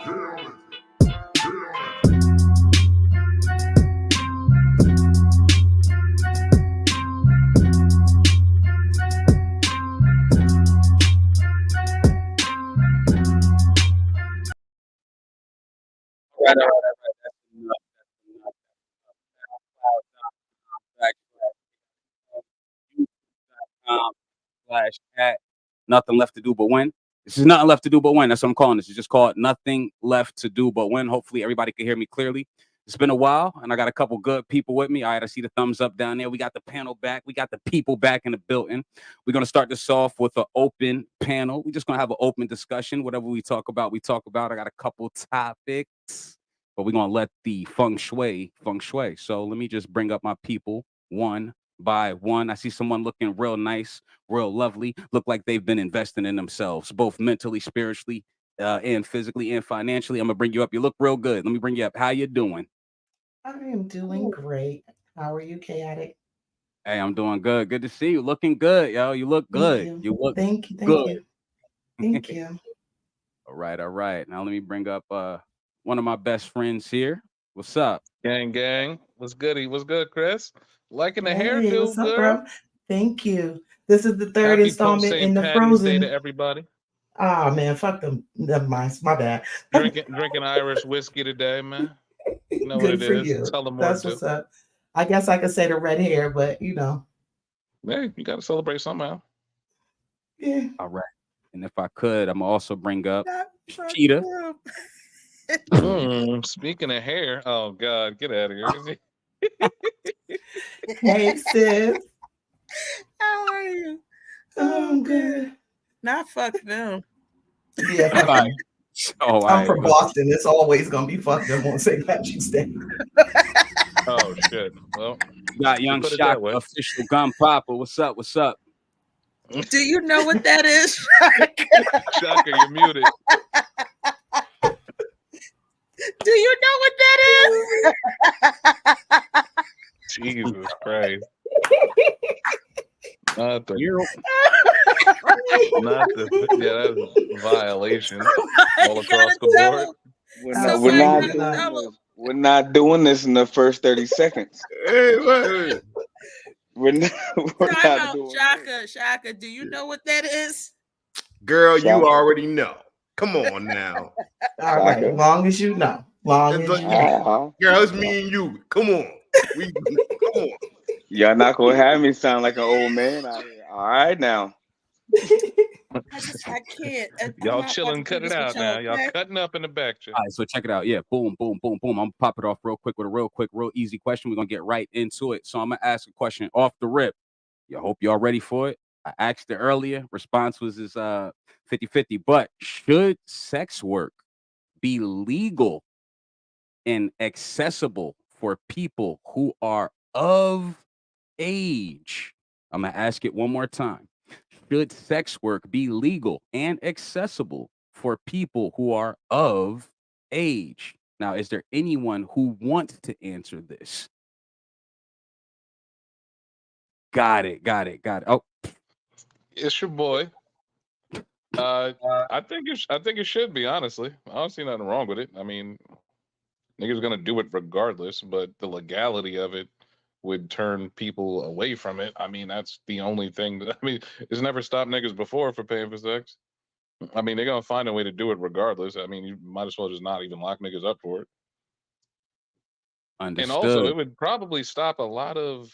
Right, all right, all right. That's enough. That's enough. YouTube.com/at nothing left to do but win. This is nothing left to do but win. That's what I'm calling this. It's just called nothing left to do but win. Hopefully everybody can hear me clearly. It's been a while, and I got a couple good people with me. All right, I see the thumbs up down there. We got the panel back. We got the people back in the building. We're gonna start this off with an open panel. We're just gonna have an open discussion. Whatever we talk about, we talk about. I got a couple topics, but we're gonna let the feng shui. So let me just bring up my people one by one. I see someone looking real nice, real lovely, look like they've been investing in themselves, both mentally, spiritually, and physically and financially. I'm gonna bring you up. You look real good. Let me bring you up. How you doing? I am doing great. How are you, Chaotic? Hey, I'm doing good. Good to see you. Looking good, yo. You look Thank good. you. You look Thank you. Thank good. you. Thank you. All right, all right. Now let me bring up one of my best friends here. What's up? Gang. What's goody? What's good, Chris? Liking the Hey, hairdo, what's up, girl. bro? Thank you. This is the third Happy post installment in St. the Patty's Day to Frozen. everybody. Ah, man, fuck them. Never mind. My bad. Drinking Irish whiskey today, man. You know what Good it for is. you. Tell them more That's to. what's up. I guess I could say the red hair, but Hey, you got to celebrate somehow. yeah. All right. And if I could, I'm also bring up Not fuck Cheetah. them. Speaking of hair, oh God, get out of here. Hey, sis. How are you? I'm good. Not fuck them. Yeah, fuck All them. right. Oh, I'm from right. Boston. It's always gonna be fuck them on St. Patrick's Day. Oh shit. Well, You got Young put it Shock, that way. official gun popper. What's up? What's up? Do you know what that is? Shaka, you're muted. Do you know what that is? Jesus Christ. Not the, You're not the, yeah, that's violation all You across gotta the tell board. them. We're Somebody not gotta doing tell this. them. We're not doing this in the first 30 seconds. Hey, what? We're not, we're Time not out, doing Shaka. Do you know what that is? Girl, you Shaka. already know. Come on now. All right, Shaka. long as you know. Long It's as like, you know. Uh-huh. girl, it's me and you. Come on. Come on. Y'all not gonna have me sound like an old man out here. All right now. I can't. I'm Y'all not about chilling, to do cut it this with out now. Y'all okay? cutting up in the back, Joe. all right, so check it out. Yeah, boom. I'm gonna pop it off real quick with a real easy question. We're gonna get right into it. So I'm gonna ask a question off the rip. I hope y'all ready for it. I asked it earlier. Response was 50-50. But should sex work be legal and accessible for people who are of age? I'm gonna ask it one more time. Should sex work be legal and accessible for people who are of age? Now, is there anyone who wants to answer this? Got it. Oh, It's your boy. I think it should be, honestly. I don't see nothing wrong with it. I mean, niggas gonna do it regardless, but the legality of it would turn people away from it. I mean, that's the only thing that I mean, it's never stopped niggas before for paying for sex. I mean, they're gonna find a way to do it regardless. I mean, you might as well just not even lock niggas up for it. And also, understood. it would probably stop a lot of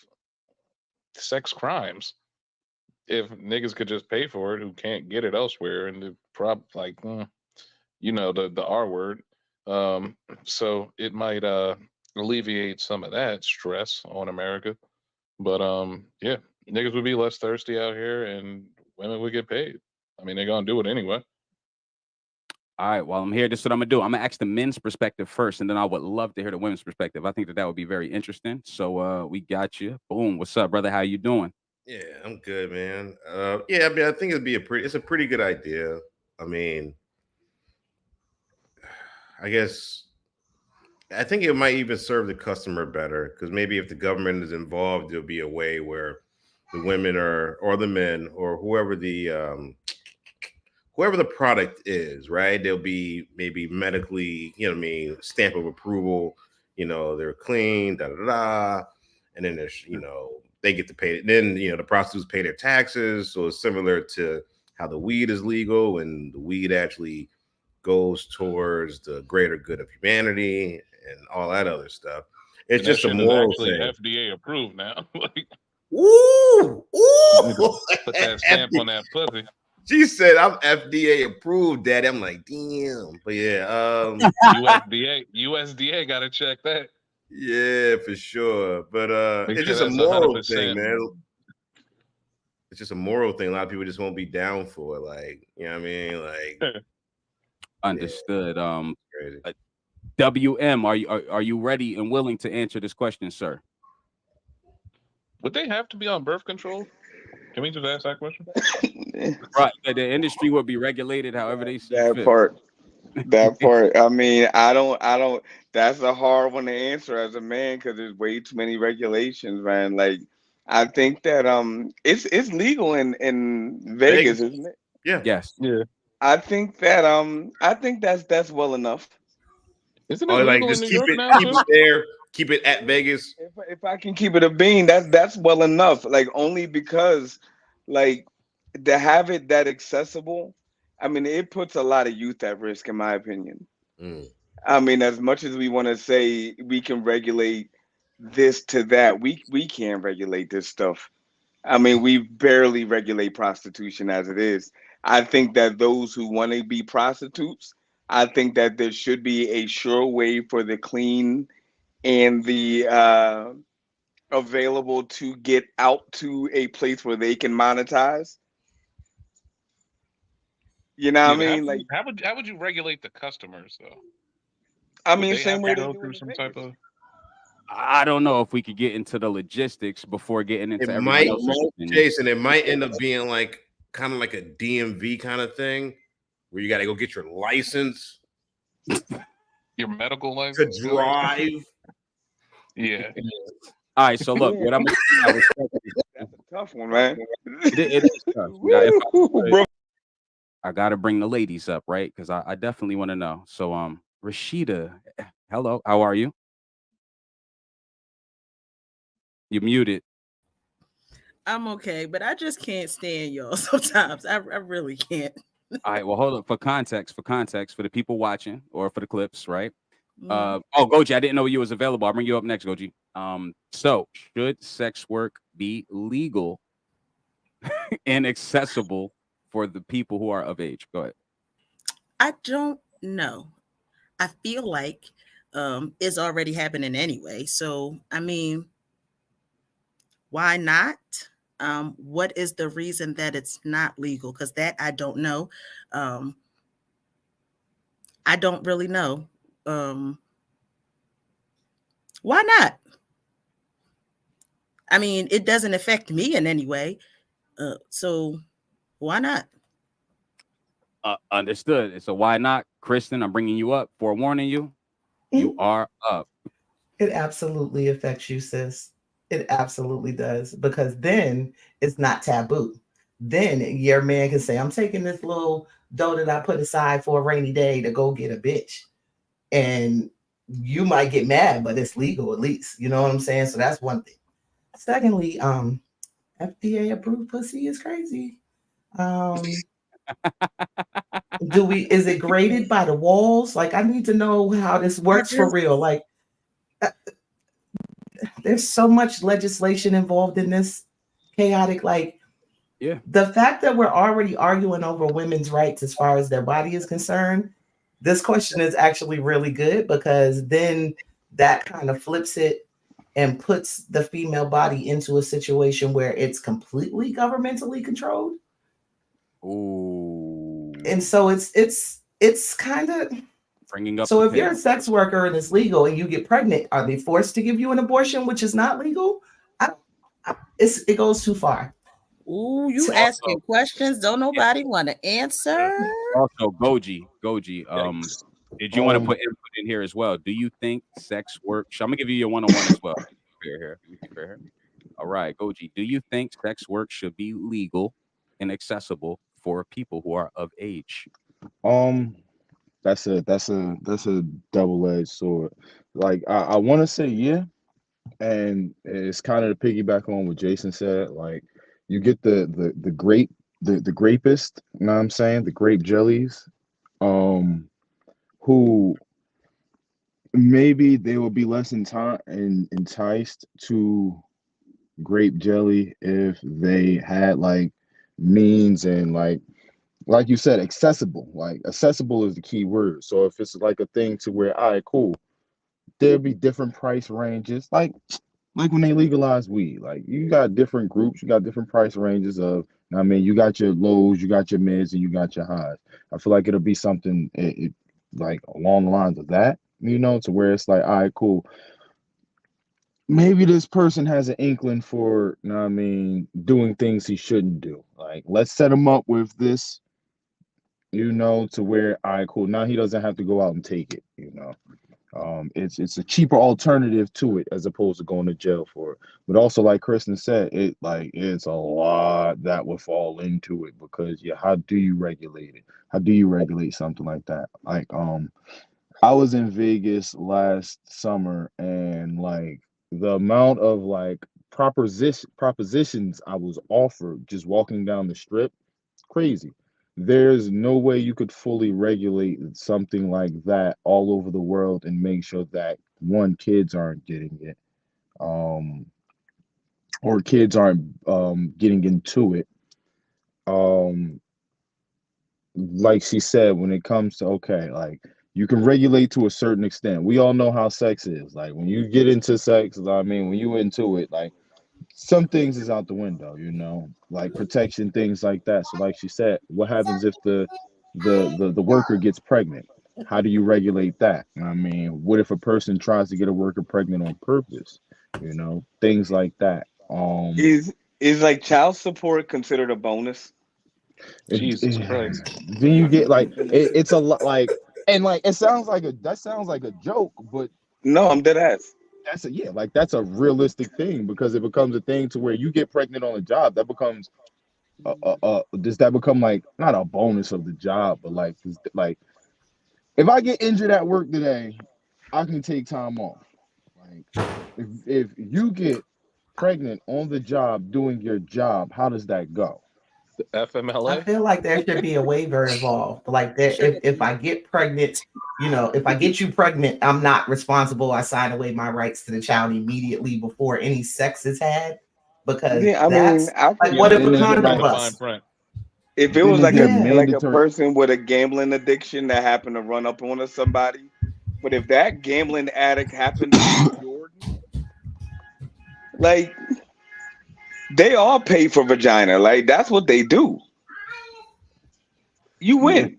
sex crimes if niggas could just pay for it who can't get it elsewhere, and the the R word. So it might alleviate some of that stress on America. But yeah, niggas would be less thirsty out here, and women would get paid. I mean, they're gonna do it anyway. All right, while I'm here, this is what I'm gonna do. I'm gonna ask the men's perspective first, and then I would love to hear the women's perspective. I think that would be very interesting. So we got you. Boom. What's up, brother? How you doing? Yeah, I'm good, man. Yeah, I mean, I think it's a pretty good idea. I mean, I guess I think it might even serve the customer better because maybe if the government is involved, there'll be a way where the women or the men or whoever the product is, right? There'll be maybe medically, you know what I mean, stamp of approval, you know, they're clean, da da da. And then there's, you know, they get to pay. Then, you know, the prostitutes pay their taxes. So it's similar to how the weed is legal and the weed actually goes towards the greater good of humanity and all that other stuff. It's And just a that shit is moral actually thing. FDA approved now. Like, Ooh, ooh. put that stamp on that pussy. She said, "I'm FDA approved, Daddy." I'm like, damn. But yeah, USDA got to check that. yeah, for sure. But Make it's sure just a that's moral 100%. thing, man. It's just a moral thing. A lot of people just won't be down for it. Like, you know what I mean? Like, Understood. crazy. WM, are you ready and willing to answer this question, sir? Would they have to be on birth control? Can we just ask that question? Right. The industry will be regulated however they see That fit. part. That part. I mean, I don't. That's a hard one to answer as a man because there's way too many regulations, man. Like, I think that it's legal in Vegas, isn't it? Yeah. Yes. Yeah. I think that that's well enough. Isn't it Or like legal in just New keep York it, now keep too? it there, keep it at Vegas. If I can keep it a bean, that's well enough. Like only because, like, to have it that accessible, I mean, it puts a lot of youth at risk, in my opinion. Mm. I mean, as much as we want to say we can regulate this to that, we can't regulate this stuff. I mean, we barely regulate prostitution as it is. I think that those who want to be prostitutes, I think that there should be a sure way for the clean and the available to get out to a place where they can monetize. You know what I Yeah, mean? Like, how would you regulate the customers though? I Would mean, they same have way to they go do through it in some type Vegas. of? I don't know if we could get into the logistics before getting It into everyone might, else's opinion. Jason, it might end up being like kind of like a DMV kind of thing where you got to go get your license Your medical to license? drive. Yeah. All right, so look, Yeah. what I'm gonna do now is That's a tough one, man. it is tough. Now, if Woo, bro. I gotta bring the ladies up, right? Because I definitely want to know. So, Rashida, hello, how are you? You muted. I'm okay, but I just can't stand y'all sometimes. I really can't. All right, well, hold up. For context, for the people watching or for the clips, right? Mm. Oh, Goji, I didn't know you was available. I'll bring you up next, Goji. So should sex work be legal and accessible for the people who are of age? Go ahead. I don't know. I feel like it's already happening anyway. So I mean, why not? What is the reason that it's not legal? Because that I don't know. I don't really know. Why not? I mean, it doesn't affect me in any way. So why not? Understood. So why not, Kristen? I'm bringing you up, forewarning you. You are up. It absolutely affects you, sis. It absolutely does. Because then it's not taboo. Then your man can say, I'm taking this little dough that I put aside for a rainy day to go get a bitch. And you might get mad, but it's legal at least. You know what I'm saying? So that's one thing. Secondly, FDA approved pussy is crazy. Is it graded by the walls? Like, I need to know how this works for real. Like, there's so much legislation involved in this chaotic, like, yeah, the fact that we're already arguing over women's rights as far as their body is concerned. This question is actually really good because then that kind of flips it and puts the female body into a situation where it's completely governmentally controlled. Ooh. And so it's kind of Bringing up. so if you're a sex worker and it's legal and you get pregnant, are they forced to give you an abortion, which is not legal? It goes too far. Ooh, you asking questions? Don't nobody want to answer? Also, Goji, did you want to put input in here as well? Do you think sex work? I'm gonna give you your one-on-one as well. Fair here. All right, Goji. Do you think sex work should be legal and accessible for people who are of age? That's a double-edged sword. Like I want to say yeah, and it's kind of to piggyback on what Jason said. Like you get the grape the grapist, you know what I'm saying? The grape jellies, who maybe they will be less enticed to grape jelly if they had like means and like you said, accessible. Like accessible is the key word. So if it's like a thing to where, all right, cool, there'll be different price ranges. Like when they legalize weed, like you got different groups, you got different price ranges of. I mean, you got your lows, you got your mids, and you got your highs. I feel like it'll be something like along the lines of that, to where it's like, all right, cool. Maybe this person has an inkling for, I mean, doing things he shouldn't do. Like, let's set him up with this, to where, all right, cool. Now he doesn't have to go out and take it. It's a cheaper alternative to it as opposed to going to jail for it. But also, like Kristen said, it's a lot that would fall into it because how do you regulate it? How do you regulate something like that? Like, I was in Vegas last summer and like the amount of like propositions I was offered just walking down the strip, crazy. There's no way you could fully regulate something like that all over the world and make sure that one, kids aren't getting it, or kids aren't getting into it. Like she said, when it comes to okay, like you can regulate to a certain extent. We all know how sex is. Like when you get into sex, I mean, when you into it, like some things is out the window, like protection, things like that. So like she said, what happens if the worker gets pregnant? How do you regulate that? I mean, what if a person tries to get a worker pregnant on purpose? Things like that. Is like child support considered a bonus? Jesus Christ. Then you get like it's a lot like, and like it sounds like a joke, but No, I'm dead ass. That's a realistic thing because it becomes a thing to where you get pregnant on a job that becomes does that become like not a bonus of the job, but like if I get injured at work today, I can take time off. Like if you get pregnant on the job doing your job, how does that go? The I FMLA? feel like there should be a waiver involved. Like that, if I get pregnant, if I get you pregnant, I'm not responsible. I sign away my rights to the child immediately before any sex is had, because Yeah, I mean, that's I like, could what if Then a they That's get condom in like the fine busts? print. if it then was they get like a mandatory. person with a gambling addiction that happened to run up on somebody, but if that gambling addict happened to be Jordan, like they all pay for vagina. Like that's what they do. You Yeah, win.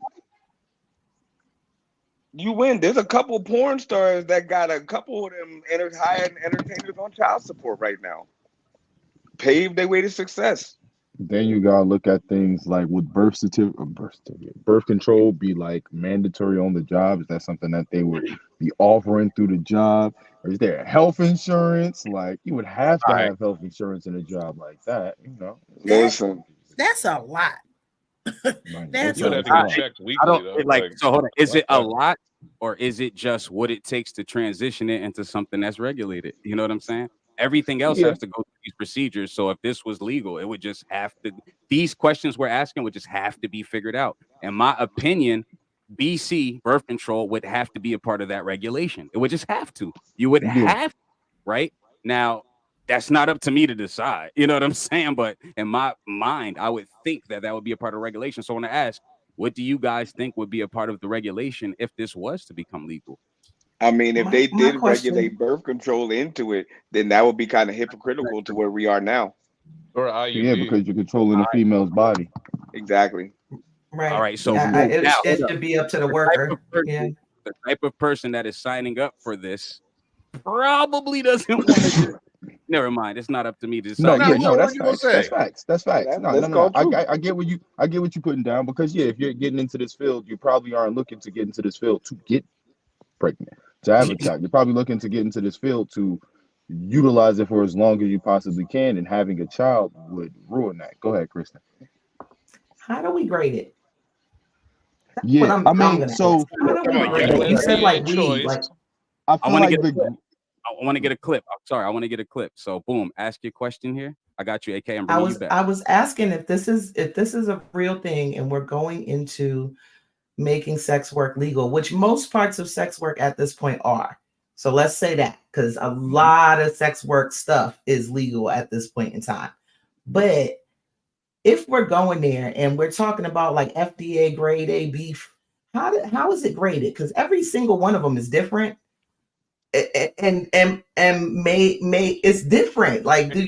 You win. There's a couple porn stars that got a couple of them high-end entertainers on child support right now. Paved their way to success. then you gotta look at things like would birth control be like mandatory on the job? Is that something that they would be offering through the job? Or is there health insurance? Like you would have to All right. have health insurance in a job like that, That Listen, that's a lot. Like That's You it's would a a have it's to a get lot. lot. checked I weekly don't though. like so hold on. Is Fuck it a that. lot or is it just what it takes to transition it into something that's regulated? You know what I'm saying? Everything else Yeah, has to go through these procedures. So if this was legal, it would just have to these questions we're asking would just have to be figured out. In my opinion, BC birth control would have to be a part of that regulation. It would just have to. You would yeah. have right now. That's not up to me to decide. You know what I'm saying? But in my mind, I would think that that would be a part of regulation. So I want to ask, what do you guys think would be a part of the regulation if this was to become legal? I mean, if My they my did question, regulate birth control into it, then that would be kind of hypocritical to where we are now. Or Yeah, IUD. because you're controlling a female's body. Exactly. All right? right. So, Yeah, so now hold it up. should be up to the The type of worker. Yeah. person, the type of person that is signing up for this probably doesn't want to just never mind. It's not up to me to No, decide. Now, yeah, But no, what that's are you gonna facts. That's say? facts. That's facts. No, no, That's no, no. called truth. I get what you putting down because yeah, if you're getting into this field, you probably aren't looking to get into this field to get pregnant, to have a child. You're probably looking to get into this field to utilize it for as long as you possibly can, and having a child would ruin that. Go ahead, Kristen. How do we grade it? That's what Yeah, I I'm mean, gonna so ask. How do Come we on, grade it? You Plenty said like of weed, choice. like I I feel want to like get. the I want to get a clip. I'm sorry. I want to get a clip. So boom, ask your question here. I got you, AK. I'm bringing you back. I was asking if this is a real thing and we're going into making sex work legal, which most parts of sex work at this point are. So let's say that, because a lot of sex work stuff is legal at this point in time. But if we're going there and we're talking about like FDA grade A beef, how is it graded? Because every single one of them is different. And may it's different. Like, do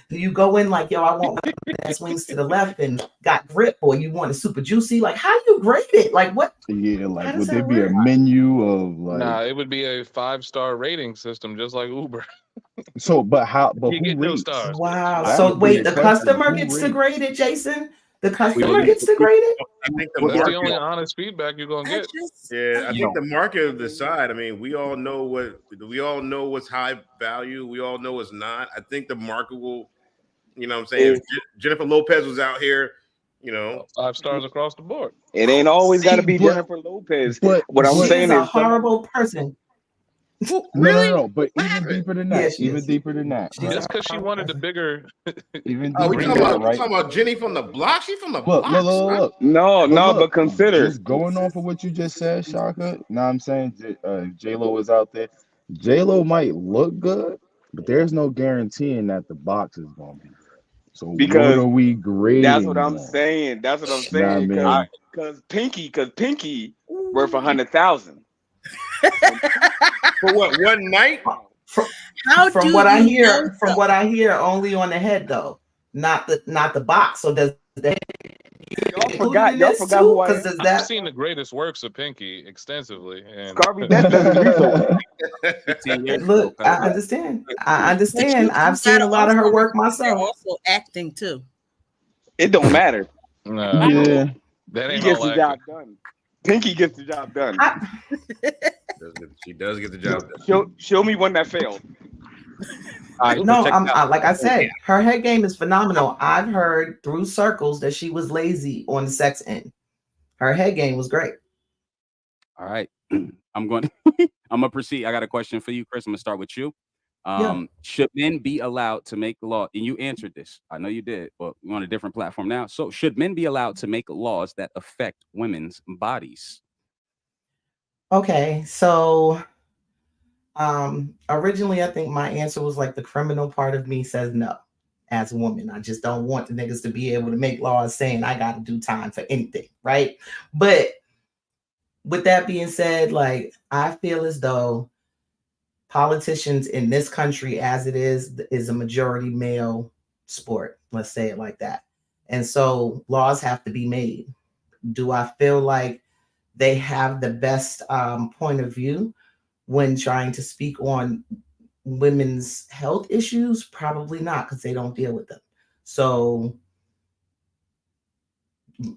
you go in like, yo, I want one that swings to the left and got grip, or you want it super juicy? Like, how do you grade it? Like, what? yeah, How like does would there that be a work? menu of Nah, like it would be a 5-star rating system, just like Uber. so? But You who get no rates? stars. Wow. That So would be wait, a the question. customer Who gets to rates? grade it, Jason? The We customer we gets to grade it? I think the That's the market. only honest feedback you're gonna I get. just Yeah, I you think know. the market will decide. I mean, we all know what's high value. We all know what's not. I think the market will. You know what I'm saying? If Jennifer Lopez was out here, you know, 5 stars across the board. It ain't always got to See, be but Jennifer Lopez. but What I'm She but is saying a is some of horrible person. really? no. But What even happened? deeper than Yeah, that, she is. She's right? a Just because she horrible wanted the person. bigger Even Oh, we deeper green than that, bag. right? talking about Jenny from the block. She from the Look, block, son. look. no, But no, look, but consider just going off of what you just said, Shaka. Now I'm saying J Lo is out there. J Lo might look good, but there's no guaranteeing that the box is gonna be good. So what because are we that's what grading I'm on? saying. That's what I'm You know what I saying. I, mean? Cause Pinky worth 100,000. For what? One night? From, how from do what I you know hear, only on the head though, not the box. So does the head Y'all included in y'all this forgot who too? I Because am. does I've that? seen the greatest works of Pinky extensively, and Scarby Death doesn't read so well. 15 years ago. Look, Cause I understand. but you I've seen gotta a lot of also her work remember they're myself. also acting too. It don't matter. nah, Yeah. that He ain't gets all the acting. job done. Pinky gets the job done. She does get the job done. Show me one that failed. all right, so No, check it out. like I said, her head game is phenomenal. I've heard through circles that she was lazy on the sex end. Her head game was great. All right. I'm going I'm gonna proceed. I got a question for you, Chris. I'm gonna start with you. Yeah. Should men be allowed to make law? And you answered this. I know you did, but we're on a different platform now. So should men be allowed to make laws that affect women's bodies? Okay. So originally I think my answer was like the criminal part of me says no. As a woman, I just don't want the niggas to be able to make laws saying I got to do time for anything, right? But with that being said, like I feel as though politicians in this country, as it is a majority male sport. Let's say it like that. And so laws have to be made. Do I feel like they have the best point of view when trying to speak on women's health issues? Probably not, because they don't deal with them. So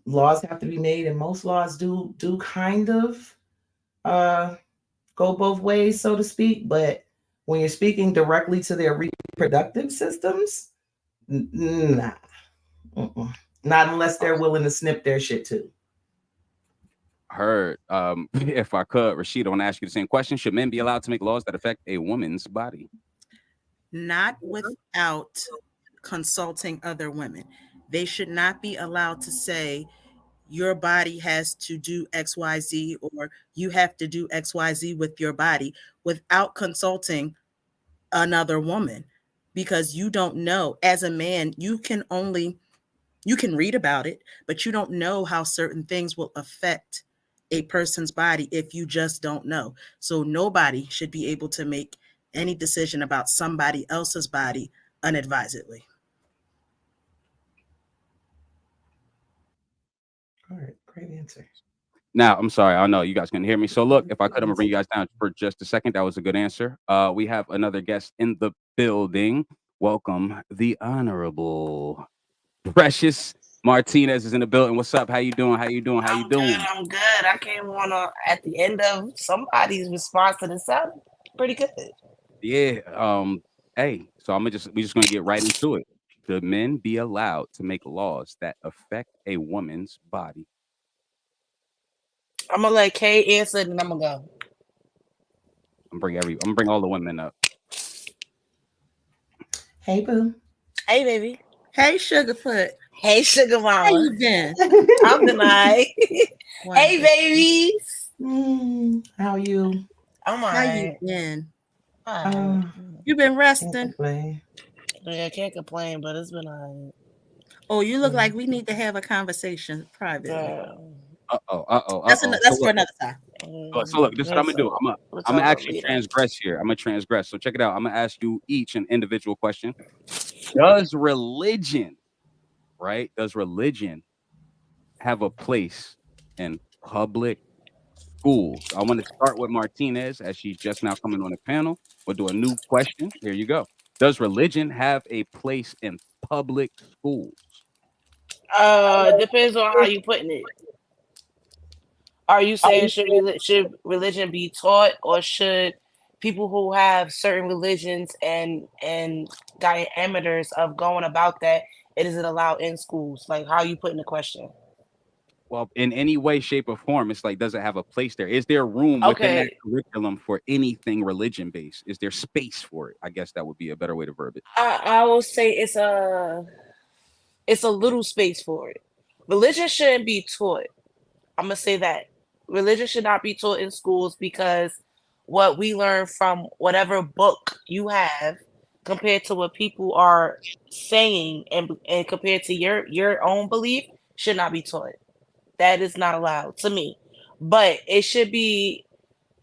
laws have to be made, and most laws do kind of go both ways, so to speak. But when you're speaking directly to their reproductive systems, nah, not unless they're willing to snip their shit too. Heard. If I could, Rashid, I want to ask you the same question. Should men be allowed to make laws that affect a woman's body? Not without consulting other women. They should not be allowed to say your body has to do XYZ or you have to do XYZ with your body without consulting another woman, because you don't know. As a man, you can read about it, but you don't know how certain things will affect a person's body if you just don't know. So nobody should be able to make any decision about somebody else's body unadvisedly. All right, great answer. Now, I'm sorry. I know you guys can hear me. So look, if I could, I'm gonna bring you guys down for just a second. That was a good answer. We have another guest in the building. Welcome, the Honorable Precious Martinez is in the building. What's up? How you doing? How you doing? How you I'm good. doing? I'm good. I came on at the end of somebody's response to the sound. Pretty good. Yeah. Hey, so we just gonna get right into it. should men be allowed to make laws that affect a woman's body? I'm gonna let Kay answer, and then I'm gonna go. I'm gonna bring all the women up. Hey, boo. Hey, baby. Hey, Sugarfoot. Hey, sugar How mama. you been? I'm good. Hey, babies. How you? I'm How you alright. been? Uh, You been can't resting? complain. Yeah, I can't complain, but it's been alright. Oh, you look Yeah. like we need to have a conversation privately. Girl. That's So for look, another time. this is what I'm gonna do. I'm gonna actually transgress here. I'm gonna transgress. So check it out. I'm gonna ask you each an individual question. Does religion, right? Does religion have a place in public schools? I want to start with Martinez as she's just now coming on the panel. We'll do a new question. Here you go. Does religion have a place in public schools? Depends on how you putting it. Are you saying should religion be taught, or should people who have certain religions and diameters of going about that, is it allowed in schools? Like, how are you putting the question? Well, in any way, shape, or form, it's like, does it have a place there? Is there room within that Okay, curriculum for anything religion based? Is there space for it? I guess that would be a better way to verb it. I will say it's a little space for it. Religion shouldn't be taught. I'm gonna say that religion should not be taught in schools, because what we learn from whatever book you have compared to what people are saying, and compared to your own belief, should not be taught. That is not allowed to me. But it should be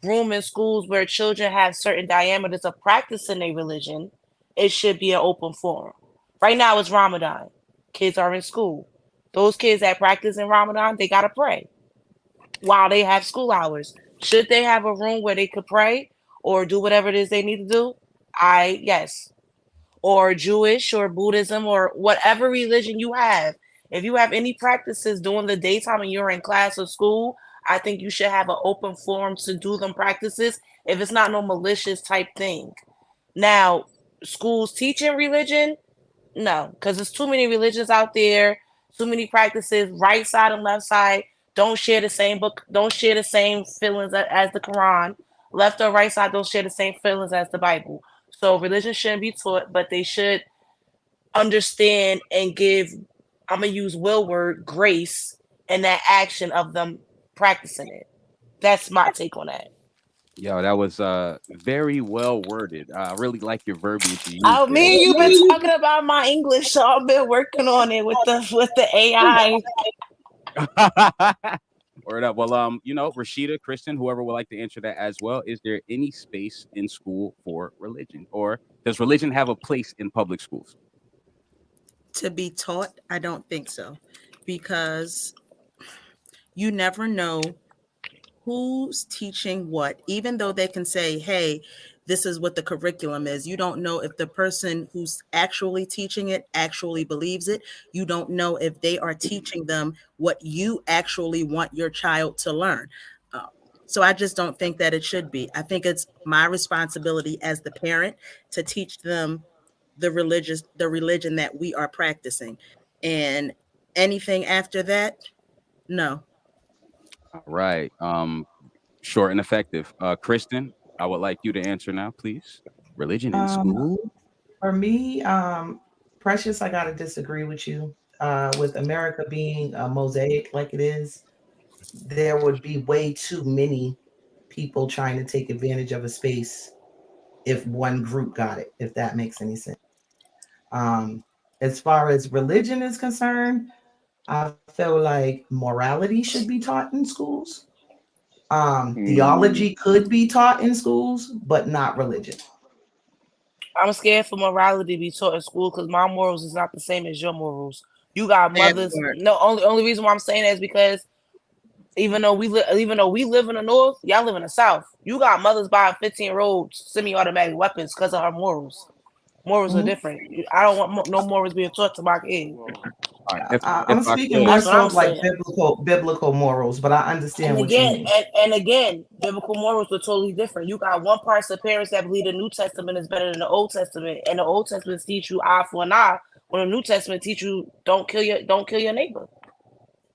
room in schools where children have certain diameters of practicing their religion. It should be an open forum. Right now it's Ramadan. Kids are in school. Those kids that practice in Ramadan, they gotta pray while they have school hours. Should they have a room where they could pray or do whatever it is they need to do? Yes. Or Jewish or Buddhism or whatever religion you have. If you have any practices during the daytime and you're in class or school, I think you should have an open forum to do them practices if it's not no malicious type thing. Now, schools teaching religion, no, because there's too many religions out there, too many practices. Right side and left side don't share the same book, don't share the same feelings as the Quran. Left or right side don't share the same feelings as the Bible. So religion shouldn't be taught, but they should understand and give. I'm gonna use will word grace in that action of them practicing it. That's my take on that. Yo, that was very well worded. I really like your verbiage you used Oh, there. me and you've been talking about my English, so I've been working on it with the AI. Word up. Well, Rashida, Kristen, whoever would like to answer that as well. Is there any space in school for religion, or does religion have a place in public schools? To be taught, I don't think so, because you never know who's teaching what. Even though they can say, hey, this is what the curriculum is, you don't know if the person who's actually teaching it actually believes it. You don't know if they are teaching them what you actually want your child to learn. So I just don't think that it should be. I think it's my responsibility as the parent to teach them the religion that we are practicing. And anything after that, no. All right. Short and effective. Kristen, I would like you to answer now, please. Religion in Um, school? for me, Precious, I gotta disagree with you. With America being a mosaic like it is, there would be way too many people trying to take advantage of a space if one group got it, if that makes any sense. Um, as far as religion is concerned, I feel like morality should be taught in schools. Theology could be taught in schools, but not religion. I'm scared for morality to be taught in school because my morals is not the same as your morals. You got That mothers. part. No, only reason why I'm saying that is because even though we live in the north, y'all live in the south. You got mothers buying 15-year-old semi-automatic weapons because of her morals. Morals are Mhm. different. I don't want no morals being taught to my kid. All right. If I'm I speaking could, more That's what so I'm of like saying. biblical morals, but I And understand what you again, mean. and again, biblical morals are totally different. You got one part of parents that believe the New Testament is better than the Old Testament, and the Old Testament teach you eye for an eye, when the New Testament teach you don't kill your neighbor.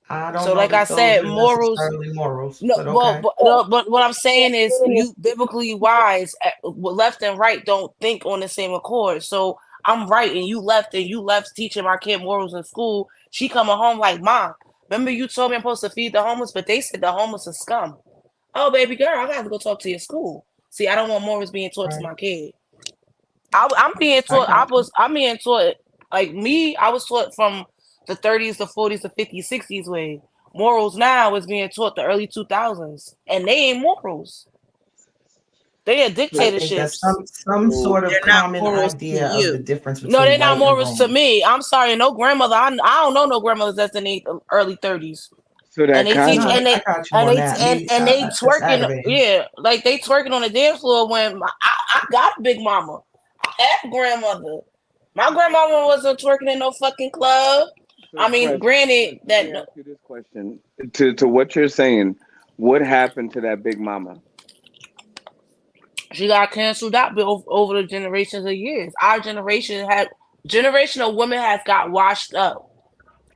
I don't So know like I that those said, are morals. necessarily morals, No, but well, okay. but, no, but what I'm saying is, you biblically wise, left and right don't think on the same accord. So I'm right and you left teaching my kid morals in school. She coming home like, Mom, remember you told me I'm supposed to feed the homeless, but they said the homeless are scum. Oh, baby girl, I gotta go talk to your school. See, I don't want morals being taught to Right. my kid. I'm being I taught. got you. I'm being taught like me. I was taught from the 30s, the 40s, the 50s, 60s way. Morals now is being taught the early 2000s, and they ain't morals. They are I think that's dictatorships. some sort of They're not common morals to idea of the you. difference No, between they're not right and morals to wrong. me. I'm sorry, no grandmother. I don't know no grandmothers that's in the early 30s, So and that they kind teach No, of I got you on that. Me, and they it's twerking. aggravating. Yeah, like they twerking on the dance floor when I got a big mama. I have a grandmother. My grandmama wasn't twerking in no fucking club. so I mean, Fresh. granted Let that me ask you this question. To what you're saying, what happened to that big mama? she got canceled out over the generations of years. Our generation of women has got washed up. All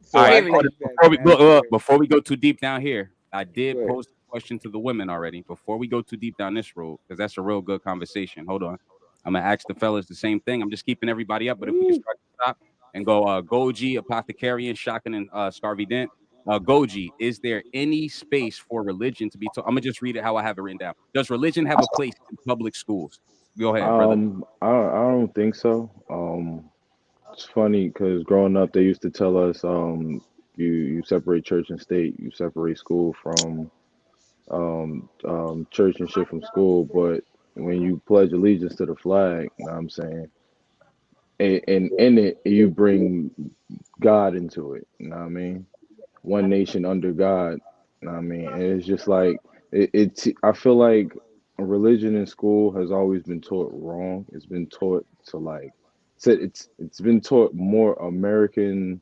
So right. I Period. think that that's where. Before we go too deep down here, I did Good. pose a question to the women already. Before we go too deep down this road, because that's a real good conversation. Hold on. I'm gonna ask the fellas the same thing. I'm just keeping everybody up, but if we can Woo. stop and go Goji, Apothecarian, Shotgun, and Scarvy Dent. Goji, is there any space for religion to be taught? I'm gonna just read it how I have it written down. Does religion have a place in public schools? Go ahead, brother. I don't think so. It's funny because growing up, they used to tell us, you separate church and state, you separate school from church and shit from school. But when you pledge allegiance to the flag, you know what I'm saying, and in it, you bring God into it. You know what I mean? One nation under God. You know what I mean? And it's just like it's. I feel like religion in school has always been taught wrong. It's been taught to like, it's been taught more American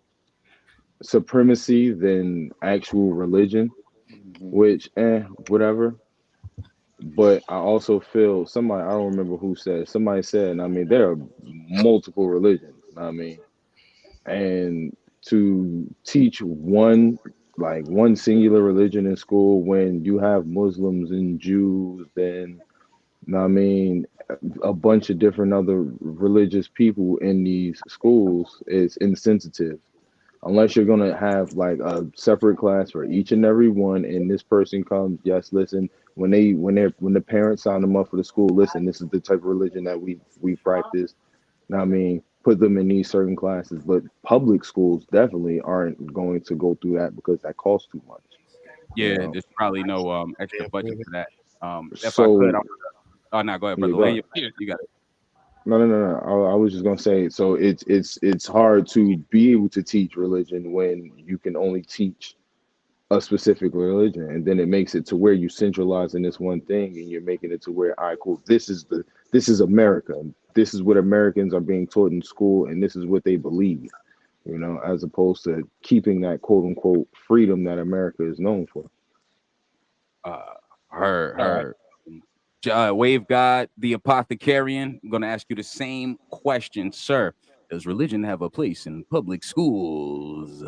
supremacy than actual religion, Mhm. which whatever. But I also feel somebody, I don't remember who said, somebody said, and I mean there are multiple religions. You know what I mean? And to teach one singular religion in school when you have Muslims and Jews, then you know what I mean, a bunch of different other religious people in these schools is insensitive. Unless you're gonna have like a separate class for each and every one, and this person comes, yes, listen, when the parents sign them up for the school, listen, this is the type of religion that we practice. I mean, put them in these certain classes, but public schools definitely aren't going to go through that because that costs too much, you Yeah, know. there's probably no extra budget for that. If I could, So oh no, go ahead, yeah, brother. go Land ahead. your plane. You got it. No. I was just gonna say, so it's hard to be able to teach religion when you can only teach a specific religion, and then it makes it to where you centralize in this one thing, and you're making it to where, all right, cool, this is America, this is what Americans are being taught in school, and this is what they believe, you know, as opposed to keeping that quote unquote freedom that America is known for. Uh, her. Wave God, the Apothecarian. I'm going to ask you the same question, sir. Does religion have a place in public schools?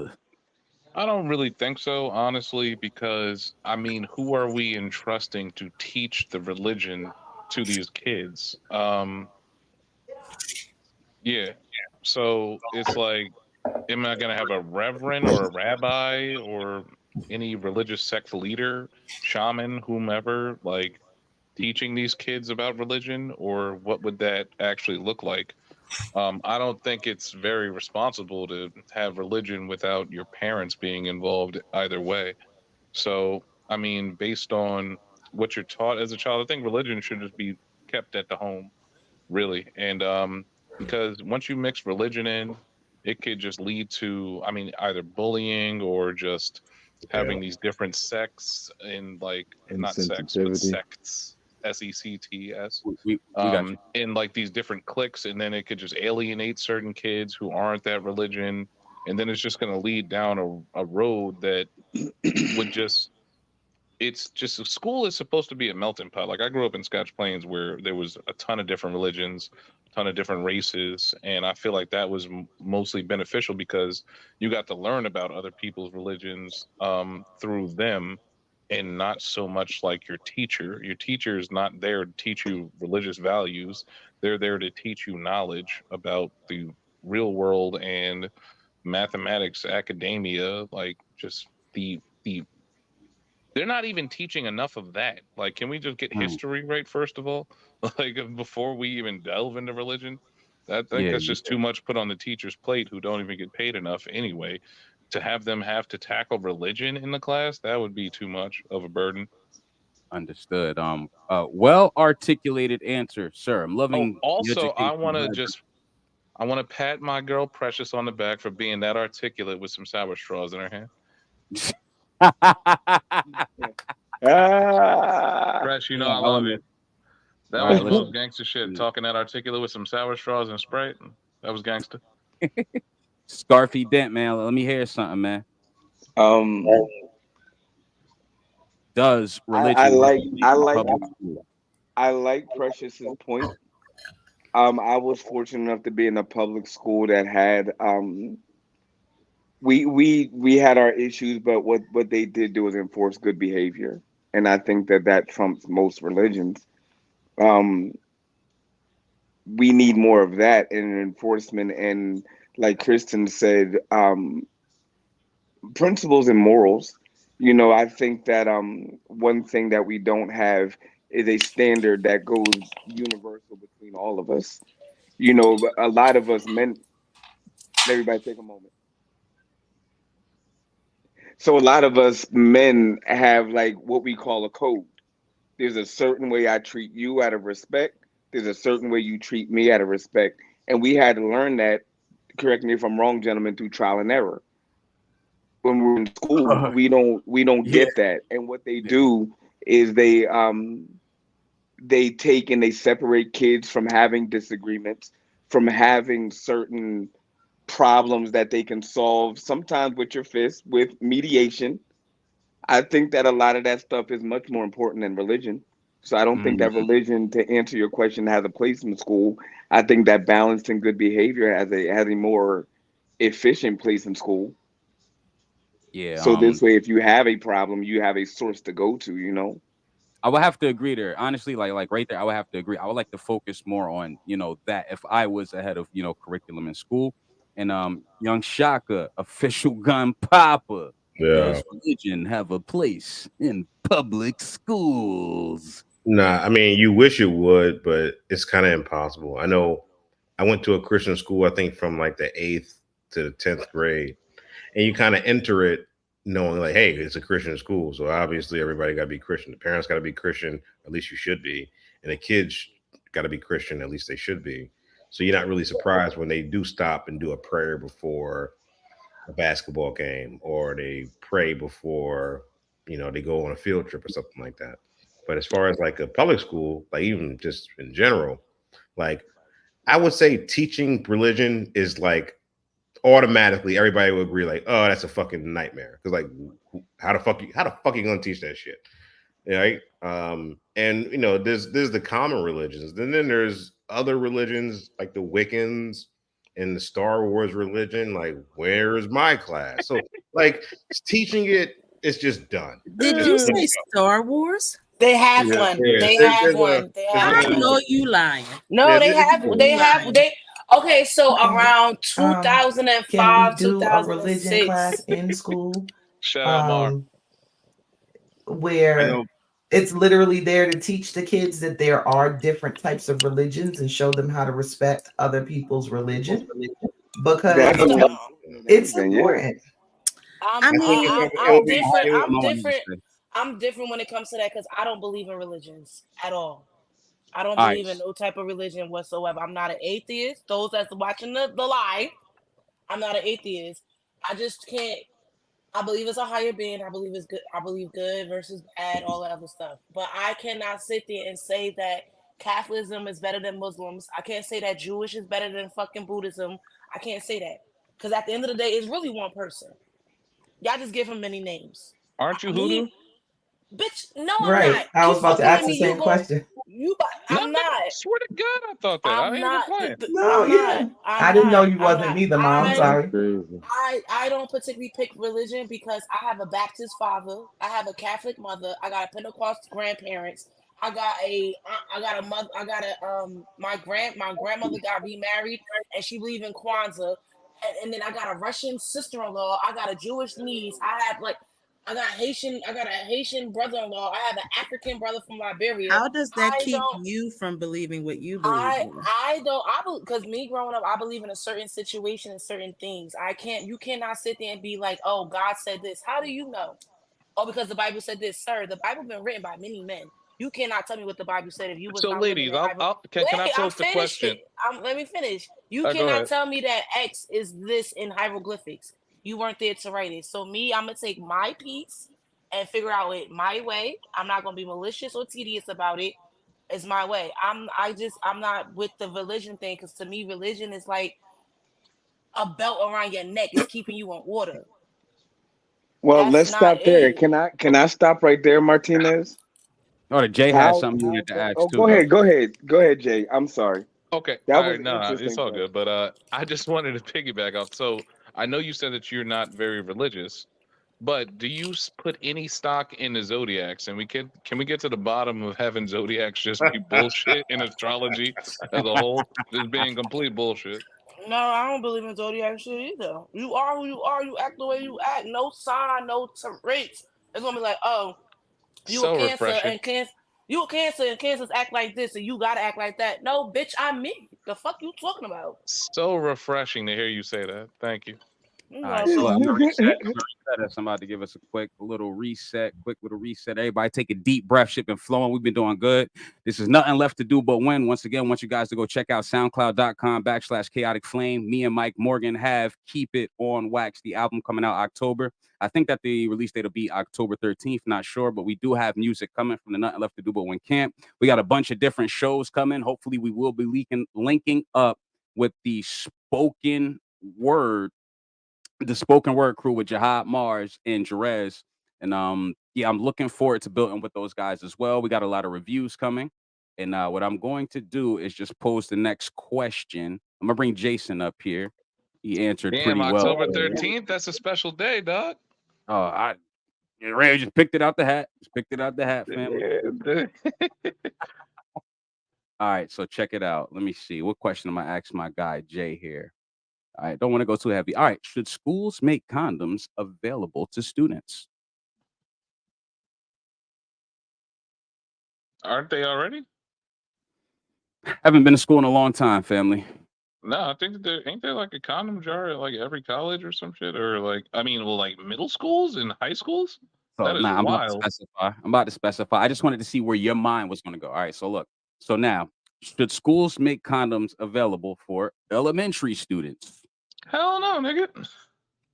I don't really think so, honestly, because I mean, who are we entrusting to teach the religion to these kids? Yeah. So it's like, am I going to have a reverend or a rabbi or any religious sect leader, shaman, whomever, like teaching these kids about religion, or what would that actually look like? I don't think it's very responsible to have religion without your parents being involved either way. So, I mean, based on what you're taught as a child, I think religion should just be kept at the home, really. And because once you mix religion in, it could just lead to, I mean, either bullying or just Yeah, having these different sects and like not sects, but insensitivity. sects, sects, We got you. in like these different cliques, and then it could just alienate certain kids who aren't that religion, and then it's just going to lead down a road that would just it's just school is supposed to be a melting pot. Like I grew up in Scotch Plains where there was a ton of different religions, ton of different races, and I feel like that was mostly beneficial because you got to learn about other people's religions through them, and not so much like your teacher. Your teacher is not there to teach you religious values. They're there to teach you knowledge about the real world and mathematics, academia, like just the they're not even teaching enough of that. Like, can we just get Mm, history right first of all? Like before we even delve into religion? I think yeah, that's just too much put on the teacher's plate who don't even get paid enough anyway. To have them have to tackle religion in the class, that would be too much of a burden. understood. Well articulated answer, sir. I'm Oh, loving the also, education. Go I want to pat my girl Precious on the back for being that articulate with some sour straws in her hand. ahead. Ah, Press, you know Yeah, I I love want you. to. That All was right, the let's. most gangster shit. Talking that articulate with some sour straws and Sprite. That was gangster. Scarfy Dent, man. Let me hear something, man. um, Does I religion like regulate I in like public school? I like Precious's point. I was fortunate enough to be in a public school that had we had our issues, but what they did do was enforce good behavior, and I think that that trumps most religions. Um, we need more of that in enforcement, and like Kristen said, principles and morals. You know, I think that one thing that we don't have is a standard that goes universal between all of us. You know, a lot of us men. Everybody, take a moment. So a lot of us men have like what we call a code. There's a certain way I treat you out of respect. There's a certain way you treat me out of respect, and we had to learn that. Correct me if I'm wrong, gentlemen, through trial and error. When we're in school, we don't Yeah. get that, and what they do is they take and they separate kids from having disagreements, from having certain problems that they can solve sometimes with your fist, with mediation. I think that a lot of that stuff is much more important than religion. So I don't think Mm, that religion, to answer your question, has a place in school. I think that balanced and good behavior has a more efficient place in school. yeah. So this way, if you have a problem, you have a source to go to. I would have to agree there. Honestly, like right there, I would have to agree. I would like to focus more on, that if I was ahead of, curriculum in school. And young Shaka, official gun papa, Yeah. does religion have a place in public schools? Nah, I mean, you wish it would, but it's kind of impossible. I know I went to a Christian school, I think from like the 8th to the 10th grade, and you kind of enter it knowing like, hey, it's a Christian school. So obviously everybody got to be Christian. The parents got to be Christian, at least you should be. And the kids got to be Christian, at least they should be. So you're not really surprised when they do stop and do a prayer before a basketball game or they pray before they go on a field trip or something like that. But as far as like a public school, like even just in general, like I would say teaching religion is like automatically everybody will agree like, oh, that's a fucking nightmare because like how the fuck you gonna teach that shit, right? And there's the common religions, then there's other religions like the Wiccans and the Star Wars religion. Like, where is my class? So like teaching it's just done. Did Just you let say it go. Star Wars? They have Yeah. one. Yeah, They there- have there's a one. They there's have I a one. know you lying. No, yeah, they there's, have. You They have. lying. They. Okay, so Okay. around Can we 2005, do a religion 2006. class in school? Shout out Mar. I Where know. it's literally there to teach the kids that there are different types of religions and show them how to respect other people's religion That's because First the of most all, important of it's anything. Yeah. important. I'm I I think mean, it's I, a, I'm it'll I'm be. different. I I'm know what you different. say. I'm different when it comes to that because I don't believe in religions at all. I don't All right. believe in no type of religion whatsoever. I'm not an atheist. Those that's watching the live, I'm not an atheist. I just can't. I believe it's a higher being. I believe it's good. I believe good versus bad, all that other stuff. But I cannot sit there and say that Catholicism is better than Muslims. I can't say that Jewish is better than fucking Buddhism. I can't say that because at the end of the day, it's really one person. Y'all just give him many names. Aren't you Me, hoodoo? Bitch, no, I'm Right. not. I was Keep about to fucking with ask the me. You same gon' question. No, I'm nigga, not. swear to God, I thought that. I I'm ain't even not. playing. No, I'm yeah. not. I didn't know you I'm wasn't not. neither, Mom. That's Sorry. crazy. I don't particularly pick religion because I have a Baptist father, I have a Catholic mother, I got a Pentecostal grandparents, I got a mother, I got a my grandmother got remarried and she believed in Kwanzaa, and then I got a Russian sister-in-law, I got a Jewish niece, I got a Haitian brother-in-law, I have an African brother from Liberia. How does that I keep don't you from believing what you believe in? because me growing up, I believe in a certain situation and certain things. You cannot sit there and be like, oh, God said this. How do you know? Oh, because the Bible said this, sir. The Bible been written by many men. You cannot tell me what the Bible said if you was So, not living ladies, in hieroglyphics. can I Wait, I'm pose the finished. question? Let me finish. You Go cannot ahead. tell me that X is this in hieroglyphics. You weren't there to write it. So me, I'm gonna take my piece and figure out it my way. I'm not gonna be malicious or tedious about it. It's my way. I'm not with the religion thing because to me, religion is like a belt around your neck. It's keeping you on order. Well, That's let's not stop there. it. Can I stop right there, Martinez? Oh, the Jay had something he wanted to ask Oh, too, though. go ahead, Jay. I'm sorry. Okay, That all was right, an nah, it's interesting all question. good. But I just wanted to piggyback off. So I know you said that you're not very religious, but do you put any stock in the zodiacs? And can we get to the bottom of having zodiacs just be bullshit in astrology as a whole, just being complete bullshit? No, I don't believe in zodiac shit either. You are who you are. You act the way you act. No sign, no traits. It's gonna be like, oh, you a So Cancer refreshing. and Cancer. You a Cancer and Cancers act like this, and you gotta act like that. No, bitch, I'm me. The fuck you talking about? So refreshing to hear you say that. Thank you. All right, so look, I'm Welcome. gonna reset. Somebody to give us a quick little reset. Everybody take a deep breath. Shit been flowing. We've been doing good. This is nothing left to do but win. Once again, want you guys to go check out soundcloud.com/chaotic flame. Me and Mike Morgan have Keep It on Wax, the album coming out October. I think that the release date will be October 13th. Not sure, but we do have music coming from the Nothing Left to Do But Win camp. We got a bunch of different shows coming. Hopefully, we will be linking up with the spoken word crew with Jihad Mars and Jerez. And yeah, I'm looking forward to building with those guys as well. We got a lot of reviews coming. And what I'm going to do is just pose the next question. I'm gonna bring Jason up here. He answered Damn, pretty well. October 13th. That's a special day, dog. Ray just picked it out the hat. Just picked it out the hat, family. Yeah. All right, so check it out. Let me see. What question am I asking my guy Jay here? All right, don't want to go too heavy. All right, should schools make condoms available to students? Aren't they already? Haven't been to school in a long time, family. No, I think ain't there like a condom jar at like every college or some shit, or like like middle schools and high schools. So That is now I'm about to wild. specify. I just wanted to see where your mind was going to go. All right, so look. So now, should schools make condoms available for elementary students? Hell no, nigga.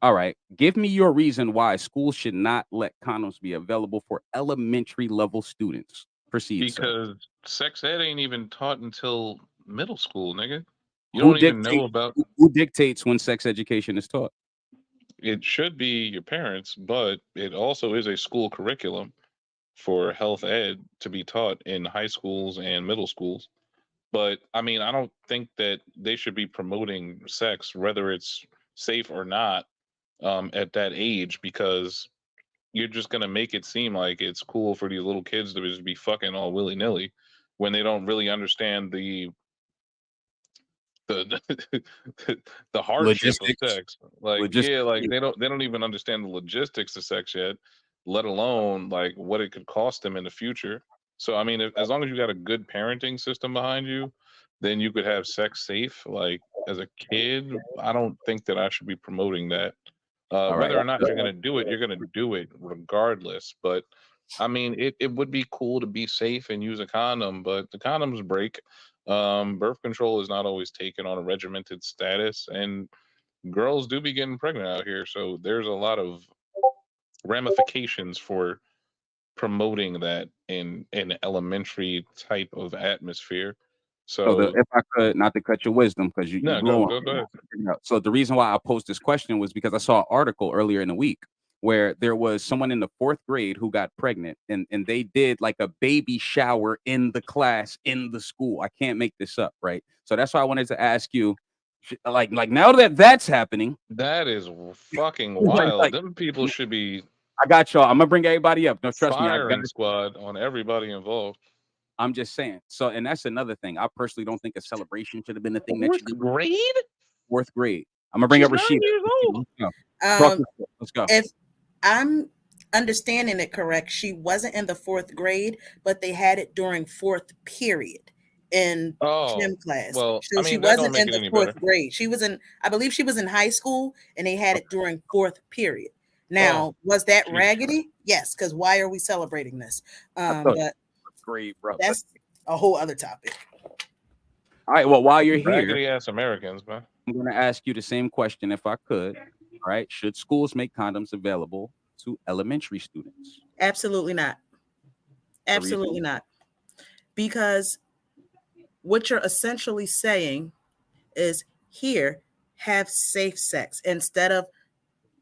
All right, give me your reason why schools should not let condoms be available for elementary level students. Proceed, sir. Because sex ed ain't even taught until middle school, nigga. You Who don't even know about. who dictates when sex education is taught? It should be your parents, but it also is a school curriculum for health ed to be taught in high schools and middle schools. But I mean, I don't think that they should be promoting sex, whether it's safe or not, at that age, because you're just gonna make it seem like it's cool for these little kids to just be fucking all willy nilly when they don't really understand the the hardship of Logistics. sex. Like, Logistics. yeah, like they don't even understand the logistics of sex yet, let alone like what it could cost them in the future. So I mean, as long as you got a good parenting system behind you, then you could have sex safe. Like as a kid, I don't think that I should be promoting that. All right. Whether or not you're gonna do it, you're gonna do it regardless. But I mean, it would be cool to be safe and use a condom, but the condoms break. Birth control is not always taken on a regimented status, and girls do be getting pregnant out here. So there's a lot of ramifications for promoting that in an elementary type of atmosphere. So So if I could, not to cut your wisdom, because you no, blew go on go me. go ahead. So the reason why I posed this question was because I saw an article earlier in the week where there was someone in the 4th grade who got pregnant, and they did like a baby shower in the class in the school. I can't make this up, right? So that's why I wanted to ask you, like now that that's happening, That is fucking like, wild. Them people should be I got y'all. I'm gonna bring everybody up. No, trust me, I got. firing squad on everybody involved. I'm just saying. So, and that's another thing. I personally don't think a celebration should have been the thing that you Fourth do. grade? 4th grade. I'm gonna bring She's up 9 Rashida. years old. Let's go. If I'm understanding it correct, she wasn't in the 4th grade, but they had it during 4th period in gym class. Well, So I she mean, that don't wasn't make in it the any 4th better. grade. She was in, I believe she was in high school, and they had it during 4th period. Now, was that Jesus raggedy? Yes, because why are we celebrating this? But Great, bro. that's a whole other topic. All right. Well, while you're here, Raggedy ass Americans, man. I'm gonna ask you the same question if I could. All right. Should schools make condoms available to elementary students? Absolutely not. The reason? Absolutely not. Because what you're essentially saying is, here, have safe sex, instead of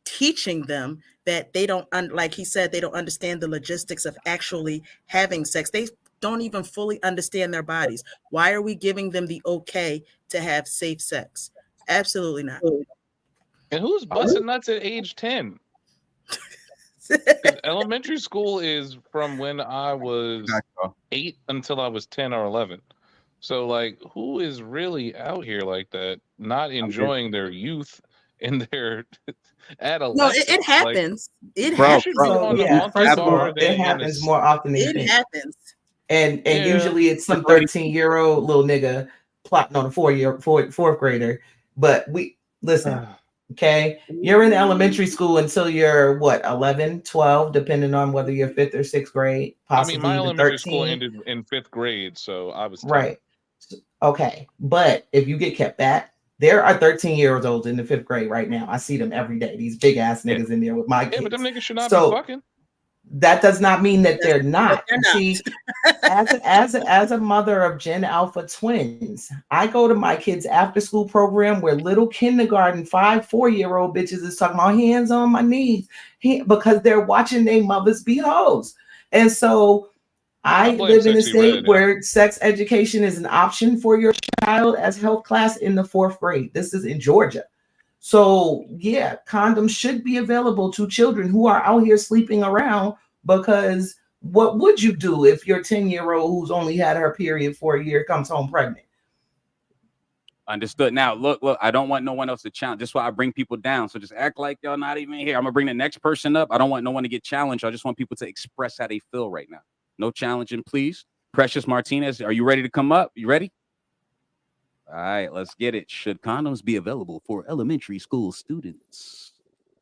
teaching them that they don't, like he said, they don't understand the logistics of actually having sex. They don't even fully understand their bodies. Why are we giving them the okay to have safe sex? Absolutely not. And who's busting nuts at age 10? Because elementary school is from when I was 8 until I was 10 or 11. So, like, who is really out here like that, not enjoying their youth and their No, adolescence? it happens. It Bro, happens. Should be So on the yeah, monkey first of bars all, it and happens more often than you It think. happens. And Yeah. usually it's some 13-year-old little nigga plotting on a fourth grader. But we listen, okay, you're in elementary school until you're what, 11, 12, depending on whether you're 5th or 6th grade, I possibly mean, my even elementary school 13. ended in 5th grade, so I was 10. Right. Okay. But if you get kept back, there are 13-year-olds in the 5th grade right now. I see them every day. These big ass niggas in there with my kids. Yeah, but them niggas should not So be fucking. that does not mean that they're But not. they're not. See, as a mother of Gen Alpha twins, I go to my kids' after school program where little kindergarten 4-year-old bitches is talking about hands on my knees because they're watching their mothers be hoes. And so I blame live in a Sexy state Red. where sex education is an option for your child as health class in the 4th grade. This is in Georgia. So yeah, condoms should be available to children who are out here sleeping around, because what would you do if your 10-year-old who's only had her period for a year comes home pregnant? Understood. Now, look, I don't want no one else to challenge. That's why I bring people down. So just act like y'all not even here. I'm gonna bring the next person up. I don't want no one to get challenged. I just want people to express how they feel right now. No challenging, please. Precious Martinez, are you ready to come up? You ready? All right, let's get it. Should condoms be available for elementary school students?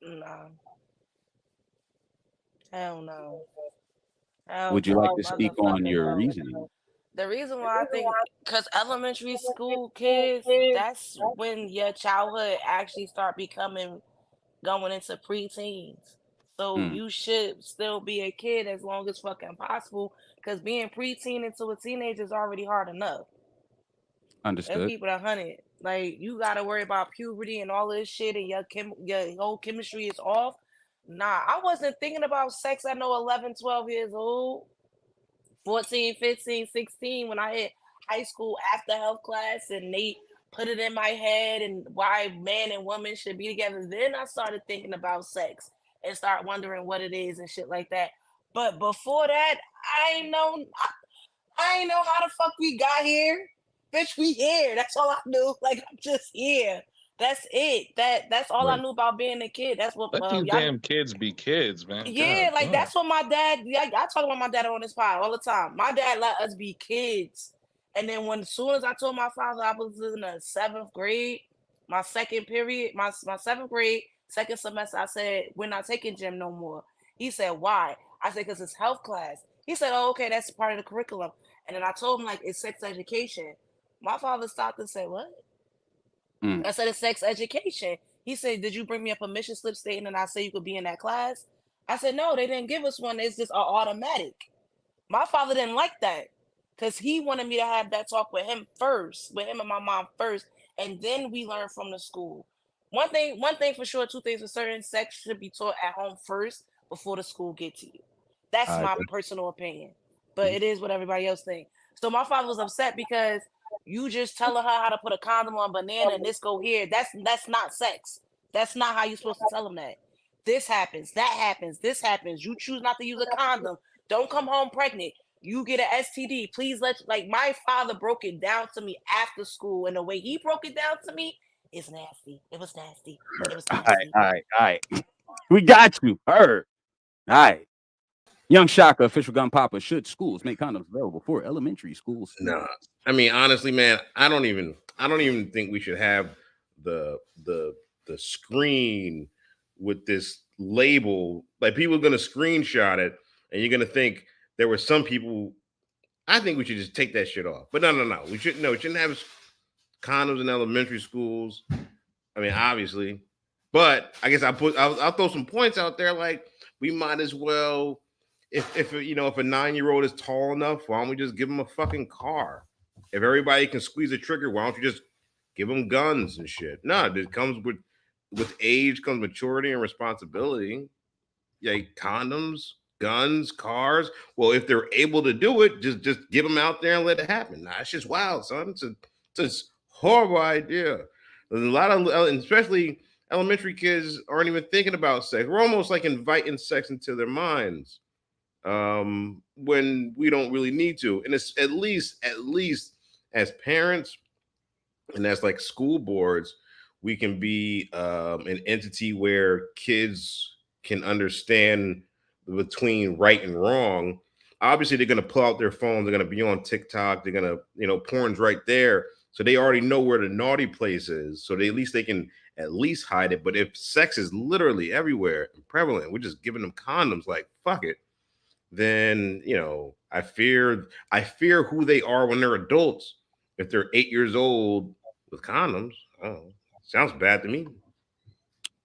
No. Hell no. Would you like to speak on your reasoning? The reason why I think, because elementary school kids, that's when your childhood actually start becoming, going into preteens. So you should still be a kid as long as fucking possible, because being preteen into a teenager is already hard enough. Them Understood. people 100. Like, you gotta worry about puberty and all this shit, and your whole chemistry is off. Nah, I wasn't thinking about sex at no 11, 12 years old. 14, 15, 16, when I hit high school after health class, and they put it in my head and why man and woman should be together. Then I started thinking about sex and start wondering what it is and shit like that. But before that, I ain't know how the fuck we got here. Bitch, we here. That's all I knew. Like, I'm just here. That's it. That's all I Right. knew about being a kid. That's what Let these y'all. damn kids be kids, man. Yeah, God like damn. that's what my dad. Yeah, I talk about my dad on this pod all the time. My dad let us be kids, and then as soon as I told my father I was in the 7th grade, my second period, my 7th grade, second semester, I said we're not taking gym no more. He said why? I said because it's health class. He said, oh, okay, that's part of the curriculum. And then I told him like it's sex education. My father stopped and said, what? I said it's sex education. He said, did you bring me a permission slip stating that I said you could be in that class? I said, no, they didn't give us one. It's just automatic. My father didn't like that because he wanted me to have that talk with him first, with him and my mom first, and then we learned from the school. one thing for sure, two things for certain: sex should be taught at home first before the school get to you. That's I my agree. personal opinion, but Mhm. it is what everybody else thinks. So my father was upset because you just telling her how to put a condom on banana and this go here. That's not sex. That's not how you're supposed to tell them that. This happens, that happens, this happens. You choose not to use a condom. Don't come home pregnant. You get an STD. Please like my father broke it down to me after school, and the way he broke it down to me is nasty. It was nasty. It was All right, nasty. all right, all right. We got you. Heard. All right. Young Shaka, official gun papa. Should schools make condoms available for elementary school Nah, students? I mean honestly, man, I don't even think we should have the the the screen with this label. Like people are gonna screenshot it, and you're gonna think there were some people. I think we should just take that shit off. But no. We shouldn't. No, we shouldn't have condoms in elementary schools. I mean, obviously, but I guess I'll throw some points out there. Like we might as well, if if a 9-year-old is tall enough, why don't we just give him a fucking car? If everybody can squeeze a trigger, why don't you just give them guns and shit? No, it comes with age comes maturity and responsibility. Like condoms, guns, cars. Well, if they're able to do it, just get them out there and let it happen. Nah, it's just wild, son. It's a horrible idea. There's a lot of, and especially elementary kids aren't even thinking about sex. We're almost like inviting sex into their minds when we don't really need to. And it's at least as parents and as like school boards, we can be an entity where kids can understand between right and wrong. Obviously, they're going to pull out their phones. They're going to be on TikTok. They're going to, porn's right there. So they already know where the naughty place is. So they at least they can at least hide it. But if sex is literally everywhere and prevalent, we're just giving them condoms. Like fuck it. Then I fear who they are when they're adults. If they're 8 years old with condoms, oh, sounds bad to me.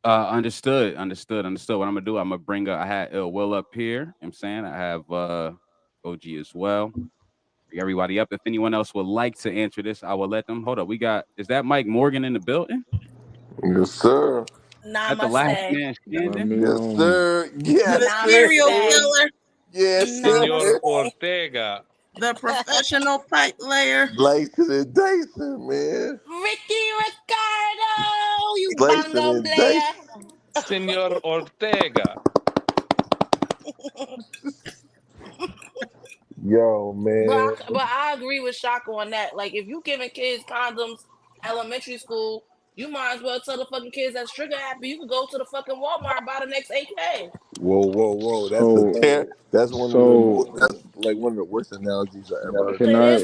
Understood. What I'm gonna do, I'm gonna bring up I had Ill Will up here. You know what I'm saying I have OG as well. Bring everybody up. If anyone else would like to answer this, I will let them. Hold up. We got is that Mike Morgan in the building? Yes, sir. That the last Namaste. man I standing? mean, Yes, sir. The Yes, serial sir. Namaste. killer, Yes, sir. Senor Namaste. Ortega. the professional pipe layer. Slicing and dicing, man. Ricky Ricardo, you Slicing bongo and player. dicing. Senor Ortega. Yo, But man. I agree with Shaka on that. Like, if you giving kids condoms elementary school, you might as well tell the fucking kids that's trigger happy. You can go to the fucking Walmart and buy the next AK. Whoa, whoa, whoa. so That's one of so that's like one of the worst analogies I ever heard. can I It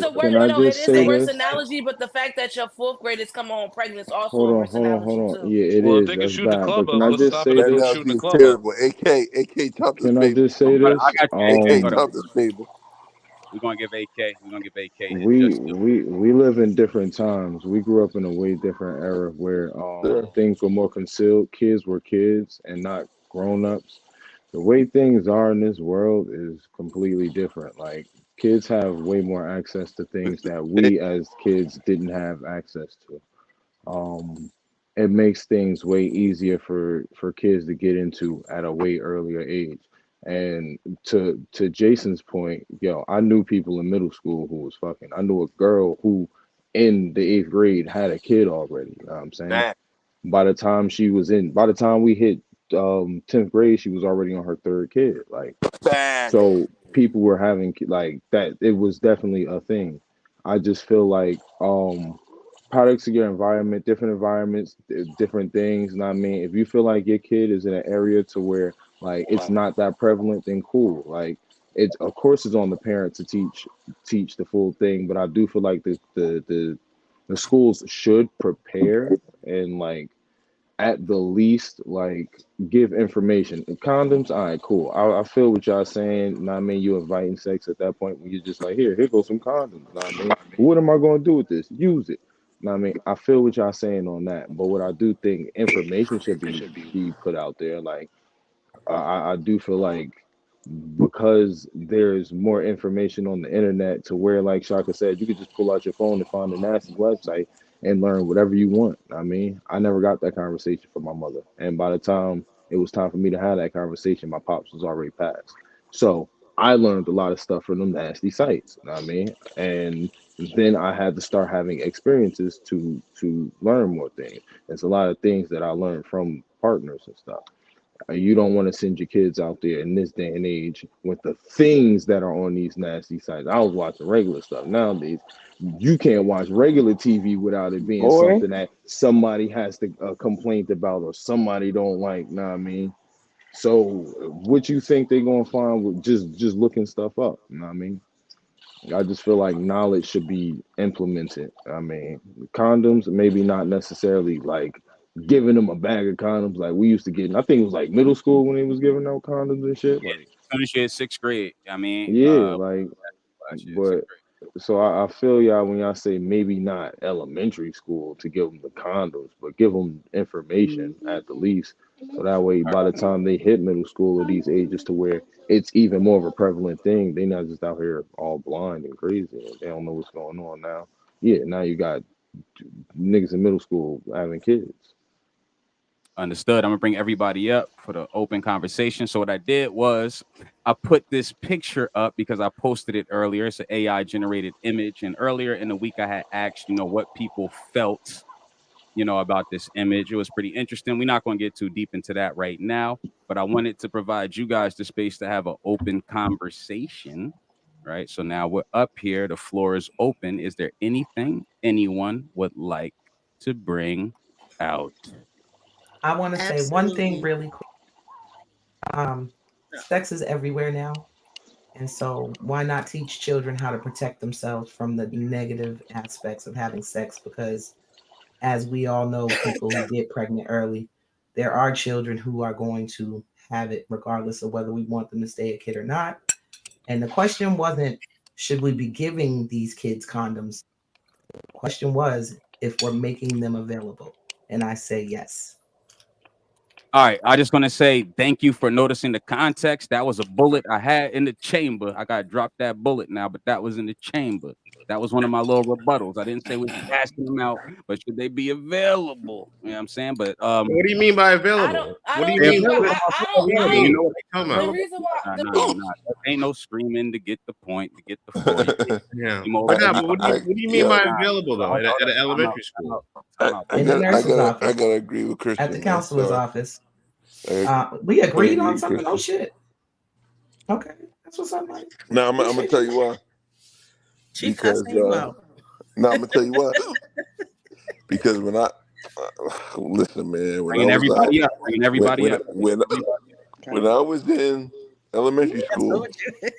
just is say the worst this? analogy. But the fact that your fourth graders come home pregnant is also Hold a on, worse hold on, hold analogy on. too. Yeah, it Well, if is. they can That's shoot the bad. But club can up, I what's just stopping say them That from this? shooting analogy the is club up? terrible. AK top this Can I fable. just say I this? got you, AK. AK Hold up. top this fable. We're gonna give AK. We're gonna give AK his we just due. we we live in different times. We grew up in a way different era where Sir. things were more concealed. Kids were kids and not grown ups. The way things are in this world is completely different. Like kids have way more access to things that we as kids didn't have access to. um, it makes things way easier for kids to get into at a way earlier age. And to Jason's point, yo, I knew people in middle school who was fucking. I knew a girl who in the eighth grade had a kid already. You know what I'm saying? Back. By the time we hit 10th grade, she was already on her third kid. Like Back. so people were having like that. It was definitely a thing. I just feel like products of your environment, different environments, different things. And I mean, if you feel like your kid is in an area to where like it's not that prevalent, then cool. Like it's of course it's on the parent to teach the full thing, but I do feel like the schools should prepare and like at the least like give information. Condoms, all right, cool. I feel what y'all saying. Know what I mean, you inviting sex at that point when you're just like, here goes some condoms. Know what I mean, what am I going to do with this? Use it. Know what I mean, I feel what y'all saying on that. But what I do think information should be put out there. Like I do feel like because there's more information on the internet to where like Shaka said, you could just pull out your phone and find a nasty website and learn whatever you want. I mean, I never got that conversation from my mother, and by the time it was time for me to have that conversation, my pops was already passed. So I learned a lot of stuff from them nasty sites. You know what I mean? And then I had to start having experiences to learn more things. There's a lot of things that I learned from partners and stuff. You don't want to send your kids out there in this day and age with the things that are on these nasty sites. I was watching regular stuff. Nowadays, you can't watch regular TV without it being Boy, something that somebody has to complaint about or somebody don't like. Know what I mean? So, what you think they're gonna find with just looking stuff up? You know what I mean? I just feel like knowledge should be implemented. I mean, condoms, maybe not necessarily like giving them a bag of condoms like we used to get. I think it was like middle school when they was giving out condoms and shit. Yeah, Like, finish it 6th grade. I mean, yeah, like, last year, but 6th grade. so I feel y'all when y'all say maybe not elementary school to give them the condoms, but give them information at the least. So that way, All right. by the time they hit middle school or these ages to where it's even more of a prevalent thing, they not just out here all blind and crazy. And they don't know what's going on now. Yeah, now you got niggas in middle school having kids. Understood. I'm gonna bring everybody up for the open conversation. So what I did was I put this picture up because I posted it earlier. It's an AI generated image, and earlier in the week I had asked, what people felt, about this image. It was pretty interesting. We're not going to get too deep into that right now, but I wanted to provide you guys the space to have an open conversation. Right. So now we're up here. The floor is open. Is there anything anyone would like to bring out? I want to say one thing Absolutely. really quick. Sex is everywhere now. And so, why not teach children how to protect themselves from the negative aspects of having sex? Because, as we all know, people who get pregnant early, there are children who are going to have it regardless of whether we want them to stay a kid or not. And the question wasn't, should we be giving these kids condoms? The question was, if we're making them available. And I say yes. All right, I just want to say thank you for noticing the context. That was a bullet I had in the chamber. I got to drop that bullet now, but that was in the chamber. That was one of my little rebuttals. I didn't say we're passing them out, but should they be available? You know what I'm saying? But What do you mean by available? I What do don't you they're see mean? why available. What do you You mean? know what What are you talking I'm the about? available? reason why Nah, the nah, reason nah. There ain't no screaming to get the point, to get the floor. You can't Yeah, scream over but no, I, but everybody. what do you mean yeah, by Nah, available though? hold At on. an Time out. elementary Time school? out. Time out. In the nurse's I office, gotta agree with at the Christian, man. counselor's Sorry, office. I We gotta agreed agree on with something. Oh Christian. shit. Okay, that's what's up, Mike. Now I'm gonna Appreciate tell you. you why. She Because cussing you out. now I'm gonna tell you why. Because when I listen, man, when I Bringing was everybody up. Bringing when everybody when up. when when I was in elementary I school, told you.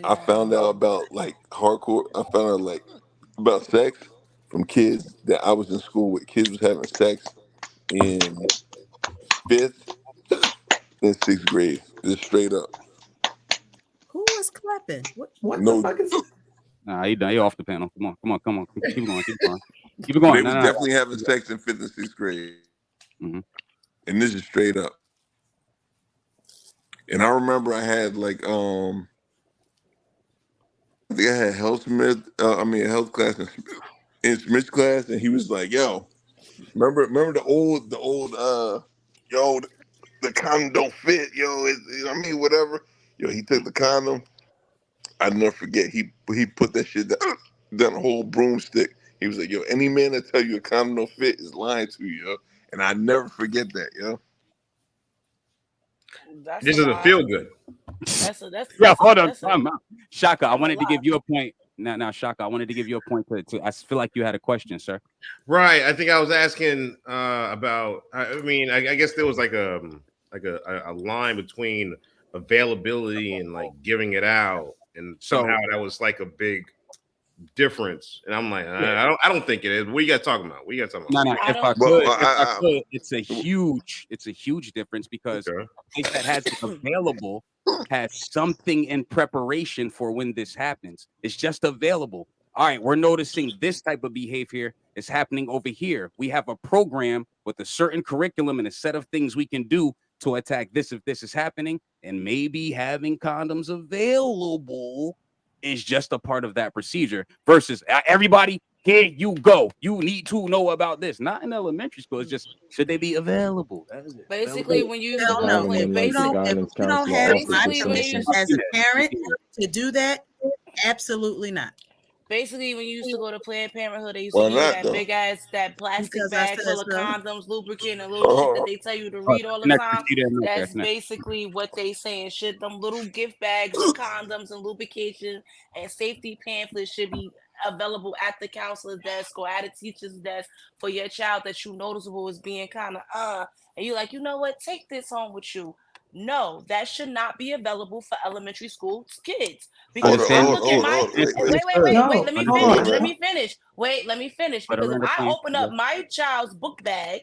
I found out about like hardcore. I found out like about sex from kids that I was in school with. Kids was having sex in fifth and sixth grade, just straight up. Who was clapping? What? What the No, fuck is this? Nah, he done. He off the panel. Come on. Come on. Come on. Keep going. Keep going. Keep it they going. No, was no, definitely having no. sex in fifth and sixth grade, Mm-hmm. and this is straight up. And I remember I had like I think I had health Smith. A health class in Smith's class, and he was like, "Yo, remember the old yo the condom don't fit, yo. Whatever. Yo, he took the condom. I never forget. He put that shit down a whole broomstick. He was like, yo, any man that tell you a condom don't fit is lying to you, yo. And I never forget that, yo. that's a This doesn't lot. feel good. Yeah, hold on. Time out. Shaka, I that's a wanted to give lot. you a point. Now, Shaka, I wanted to give you a point to I feel like you had a question, sir. Right. I think I was asking about. I guess there was like a line between availability and like giving it out, and somehow So, that was like a big difference. And I'm like, yeah. I don't think it is. What you guys talking about? What you guys talking No, about? no. I If don't. I Well, could, I it's a huge difference because Okay. a place that has it available has something in preparation for when this happens. It's just available. All right, we're noticing this type of behavior is happening over here. We have a program with a certain curriculum and a set of things we can do to attack this if this is happening, and maybe having condoms available is just a part of that procedure versus everybody Here you go. You need to know about this. Not in elementary school. It's just should they be available? That is it. Basically, when you used to Hell go to no. Having play, it If like you the don't, if guidance you don't counselor have offers the basically when same you obligation used to thing. as do a that. parent Yeah. to do that, absolutely not. basically when you used to go to Planned Parenthood, they used to Why give you not that though? big ass that plastic Because I bag said full of so. condoms, lubricant, and little shit that they tell you to Oh, read all the connect. time. She didn't know that. That's Connect. basically what they saying. Should them little gift bags of condoms and lubrication and safety pamphlets should be available at the counselor's desk or at a teacher's desk for your child that you noticeable as being kind of and you're like, you know what, take this home with you. No, that should not be available for elementary school kids Hold because on, I hold Understand? on, look at hold on, my hold on. Wait, wait, wait. wait, Understood. wait, wait. No, Let me hold Wait finish. a on. Let minute. me finish. Wait, let me finish. Put her Because if in the I plan. open up my child's book bag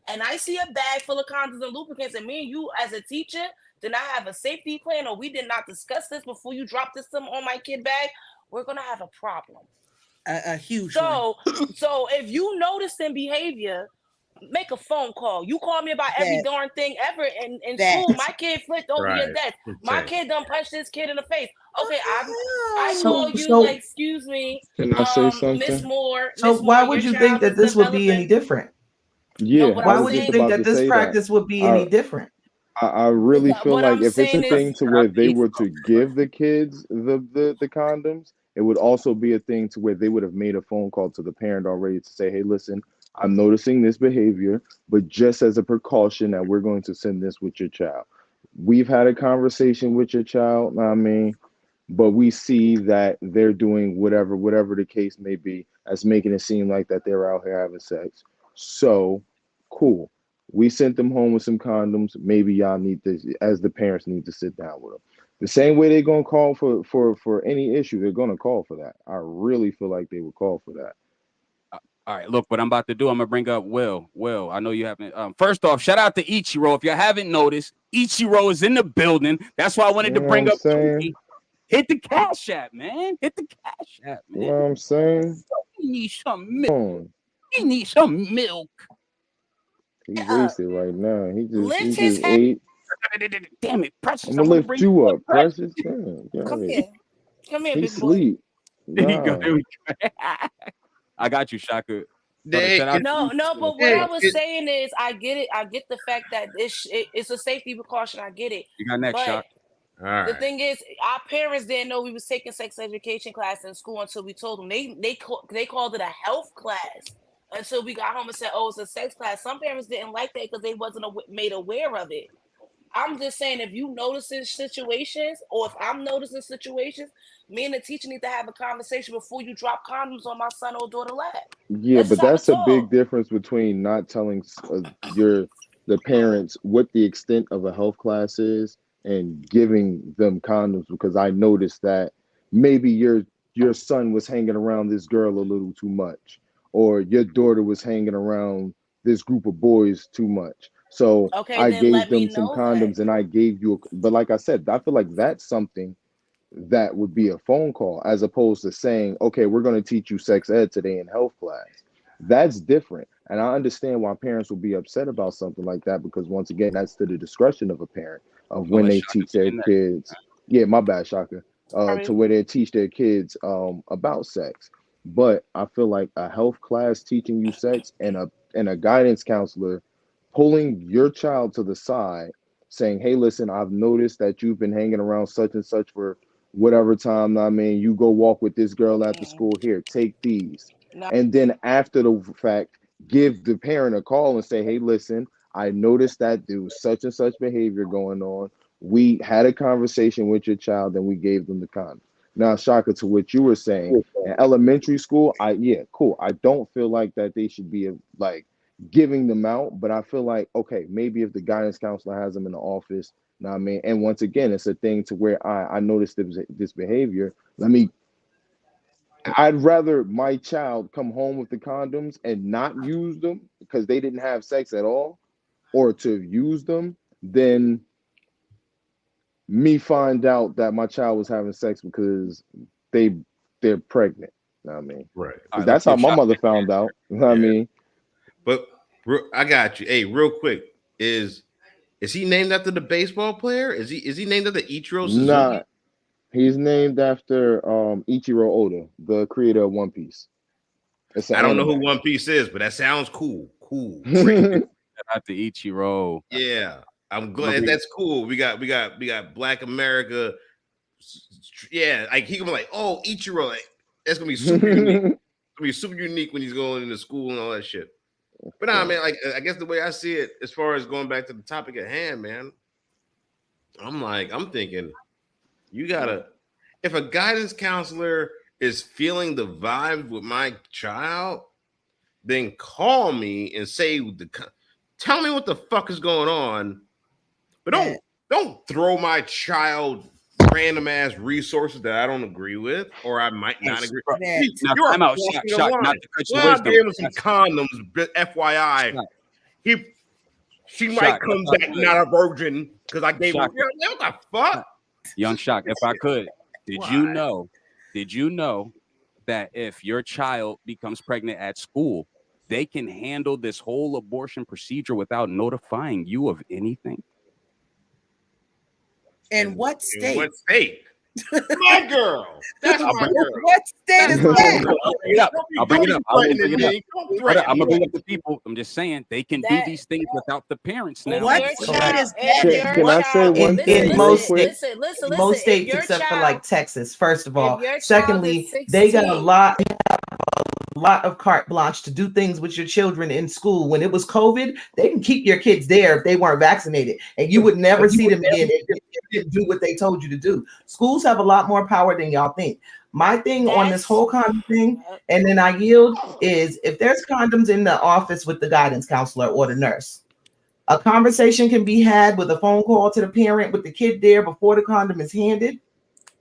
and I see a bag full of condoms and lubricants, and me and you as a teacher did not have a safety plan, or we did not discuss this before you drop this on my kid bag, we're gonna have a problem. A huge one. So if you notice in behavior, make a phone call. You call me about every That darn thing ever in that school. My kid flipped over your Right. desk. My Exactly. kid done punched this kid in the face. what Okay, I the So call hell? you like, so excuse me, Can I say Miss something? Moore, so why your would you think child that is this would be any developing. different? No, Yeah, what I I'm Why was would you just saying, think about that to this say that. practice would be I any different? I really feel what like I'm if it's a saying is, thing to where they were to give the kids the condoms, it would also be a thing to where they would have made a phone call to the parent already to say, hey, listen, I'm noticing this behavior, but just as a precaution that we're going to send this with your child. We've had a conversation with your child, I mean, but we see that they're doing whatever the case may be, as making it seem like that they're out here having sex. So cool. We sent them home with some condoms. Maybe y'all need to, as the parents, need to sit down with them. The same way they're gonna call for any issue, they're gonna call for that. I really feel like they would call for that. All right, look what I'm about to do. I'm gonna bring up Will. Will, I know you haven't. First off, shout out to Ichiro. If you haven't noticed, Ichiro is in the building. That's why I wanted You to know what bring I'm up saying? Tookie. Hit the cash app, man. Hit the cash app, You know man. what I'm saying? You need some milk. On. You need some milk. He wasted right now. He lift his just head. ate. Damn it, Precious. I'm I gonna want to lift bring you you up, up, Precious. Precious. Damn, Come right. here. Come here, He big boy. sleep. There you go. Nah. There we go. I got you, Shaka. Brother, They shout out it, to No, you. but what I it, was it, saying is, I get it. I get the fact that it's a safety precaution. I get it. You got next, But Shock. all the right. thing is, our parents didn't know we was taking sex education class in school until we told them. They called it a health class until we got home and said, "Oh, it's a sex class." Some parents didn't like that because they wasn't made aware of it. I'm just saying, if you noticing situations, or if I'm noticing situations, me and the teacher need to have a conversation before you drop condoms on my son or daughter lap. Yeah, Let's but just have a that's a big talk. difference between not telling your the parents what the extent of a health class is and giving them condoms, because I noticed that maybe your son was hanging around this girl a little too much, or your daughter was hanging around this group of boys too much. So Okay, I then gave let me them some know that. condoms and I gave you but like I said, I feel like that's something that would be a phone call as opposed to saying, okay, we're going to teach you sex ed today in health class. That's different. And I understand why parents will be upset about something like that, because once again, that's to the discretion of a parent of I'll when let they Shaka teach get their in there. kids. Yeah, my bad, Shaka. To Sorry. where they teach their kids about sex. But I feel like a health class teaching you sex and a guidance counselor pulling your child to the side saying, hey, listen, I've noticed that you've been hanging around such and such for whatever time. I mean, you go walk with this girl after school. Here, take these. No. And then after the fact, give the parent a call and say, hey, listen, I noticed that there was such and such behavior going on. We had a conversation with your child and we gave them the condom. Now, Shaka, to what you were saying, in elementary school, yeah, cool. I don't feel like that they should be like giving them out, but I feel like, okay, maybe if the guidance counselor has them in the office, know what I mean? And once again, it's a thing to where I noticed this behavior. I'd rather my child come home with the condoms and not use them because they didn't have sex at all, or to use them, than me find out that my child was having sex because they they're pregnant. Know what I mean? Right. All Because right, let's that's how give my Shaka. mother found out. You know what I Yeah. mean? But I got you. Hey, real quick, is he named after the baseball player? Is he named after Ichiro Suzuki? Nah, he's named after Ichiro Oda, the creator of One Piece. It's an I don't know who anime. One Piece is, but that sounds cool. Cool. Out to Ichiro. Yeah, I'm glad that's cool. We got Black America. Yeah, like he gonna be like, oh, Ichiro, like, that's gonna be super unique. It's gonna be super unique when he's going into school and all that shit. But nah, man, like I guess the way I see it, as far as going back to the topic at hand, man, I'm thinking you gotta, if a guidance counselor is feeling the vibe with my child, then call me and say tell me what the fuck is going on, but don't throw my child random ass resources that I don't agree with or I might not agree. Now, You are time out, crossing Shock, the Shock, line. not to cut you Well, I wisdom. gave him some condoms, but FYI. Shock. She might come back not a virgin because I gave her. Shock. What the fuck? Young Shock, if I could, did you know that if your child becomes pregnant at school, they can handle this whole abortion procedure without notifying you of anything? In what state? In what state? My girl. That's my girl. What state is that? I'll bring it up. I'm gonna bring bring up the people. I'm just saying they can do these things without the parents now. What state is that? Can I say one thing real quick? Most states except for like Texas, first of all. your child Secondly, is they got a 16 lot of carte blanche to do things with your children in school. When it was COVID, they can keep your kids there if they weren't vaccinated, and you would never see them again if you didn't do what they told you to do. Schools have a lot more power than y'all think. My thing on this whole condom thing, and then I yield, is if there's condoms in the office with the guidance counselor or the nurse, a conversation can be had with a phone call to the parent with the kid there before the condom is handed.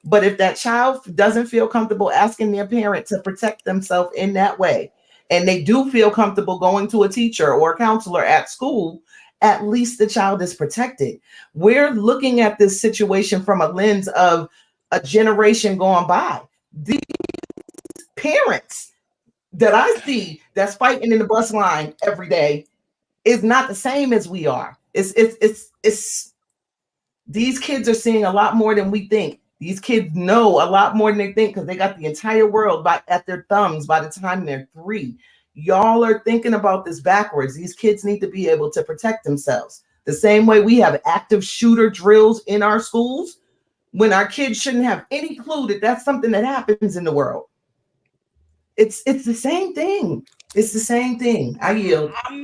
But if that child doesn't feel comfortable asking their parent to protect themselves in that way, and they do feel comfortable going to a teacher or a counselor at school, at least the child is protected. We're looking at this situation from a lens of a generation gone by. These parents that I see that's fighting in the bus line every day is not the same as we are. It's these kids are seeing a lot more than we think. These kids know a lot more than they think because they got the entire world at their thumbs by the time they're 3. Y'all are thinking about this backwards. These kids need to be able to protect themselves. The same way we have active shooter drills in our schools, when our kids shouldn't have any clue that that's something that happens in the world. It's the same thing. It's the same thing. I yield. I'm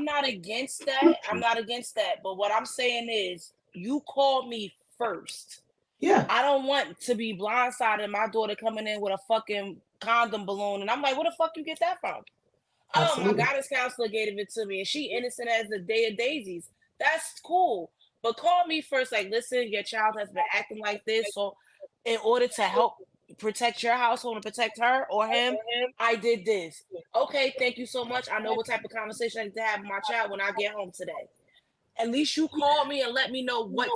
not against that. I'm not against that. But what I'm saying is, you called me first. Yeah. I don't want to be blindsided. My daughter coming in with a fucking condom balloon, and I'm like, where the fuck you get that from? Absolutely. Oh, my guidance counselor gave it to me, and she innocent as the day of daisies. That's cool. But call me first, like, listen, your child has been acting like this, so in order to help protect your household and protect her or him, I did this. Okay, thank you so much. I know what type of conversation I need to have with my child when I get home today. At least you call me and let me know what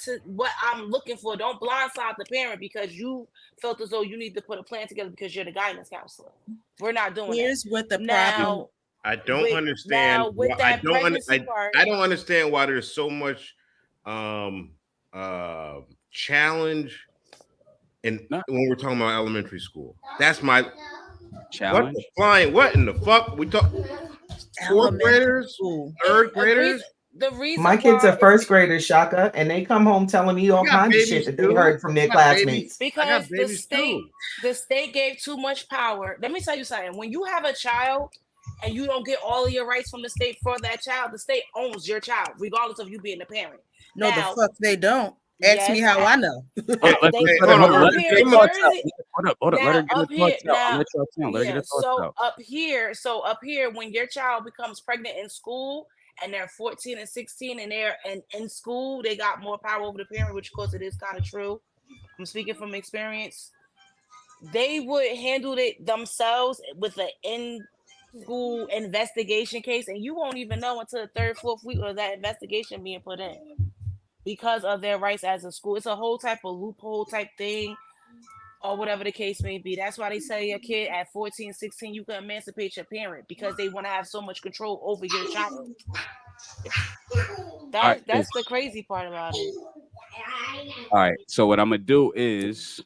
I'm looking for. Don't blindside the parent because you felt as though you need to put a plan together because you're the guidance counselor. We're not doing Here's that. what the Now, problem. I don't understand. I don't understand why there's so much challenge when we're talking about elementary school. That's my challenge. What in the fuck? We talk 4th graders, 3rd graders. The reason my kids are 1st graders, Shaka, and they come home telling me all kinds of shit that they heard from their classmates. Because the state gave too much power. Let me tell you something. When you have a child and you don't get all of your rights from the state for that child, the state owns your child, regardless of you being a parent. No, the fuck they don't. Ask me how I know. So up here, when your child becomes pregnant in school and they're 14 and 16 and they're in school, they got more power over the parent, which of course it is kind of true. I'm speaking from experience. They would handle it themselves with an in-school investigation case, and you won't even know until the 3rd, 4th week of that investigation being put in because of their rights as a school. It's a whole type of loophole type thing or whatever the case may be. That's why they tell your kid at 14, 16, you can emancipate your parent because they want to have so much control over your child. That's the crazy part about it. All right. So what I'm gonna do is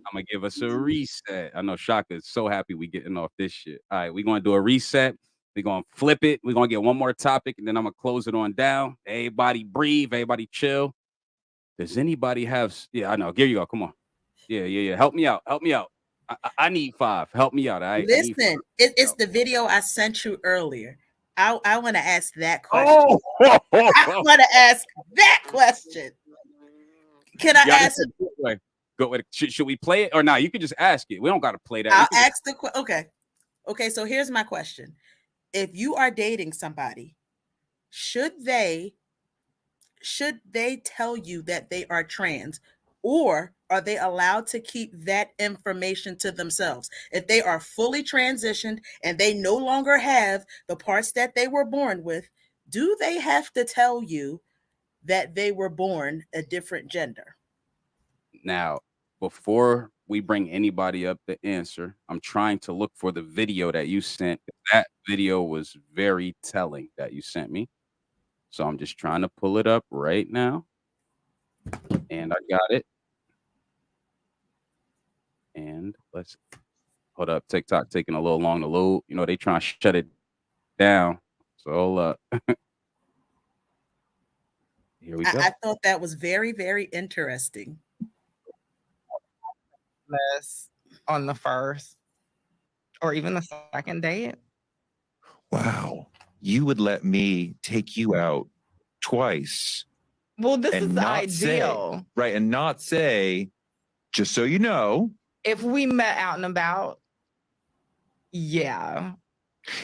I'm gonna give us a reset. I know Shaka is so happy we getting off this shit. All right, we're gonna do a reset. We're gonna flip it. We're gonna get one more topic, and then I'm gonna close it on down. Everybody breathe. Everybody chill. Does anybody have? Yeah, I know. Here you go. Come on. Yeah. Help me out. Help me out. I need 5. Help me out. I need 5. Listen, it's the video I sent you earlier. I want to ask that question. Oh, I want to ask that question. Can I ask? Go with it. Should we play it or not? You can just ask it. We don't got to play that. I'll ask the question. Okay. So here's my question: if you are dating somebody, should they tell you that they are trans, or are they allowed to keep that information to themselves? If they are fully transitioned and they no longer have the parts that they were born with, do they have to tell you that they were born a different gender? Now, before we bring anybody up to answer, I'm trying to look for the video that you sent. That video was very telling that you sent me. So I'm just trying to pull it up right now. And I got it. And let's hold up. TikTok taking a little long to load. You know, they trying to shut it down. So here we go. I thought that was very, very interesting. On the first or even the second date. Wow. You would let me take you out twice. Well, this is ideal. Say, right. And not say, just so you know. If we met out and about, yeah,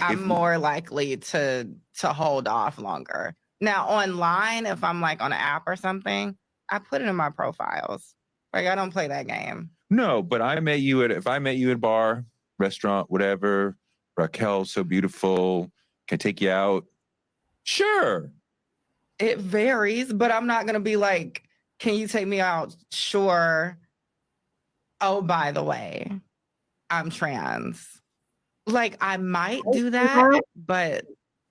I'm more likely to hold off longer. Now, online, if I'm like on an app or something, I put it in my profiles. Like, I don't play that game. No, but if I met you at a bar, restaurant, whatever, Raquel's so beautiful, can I take you out? Sure. It varies, but I'm not going to be like, can you take me out? Sure. Oh, by the way, I'm trans. Like, I might do that, but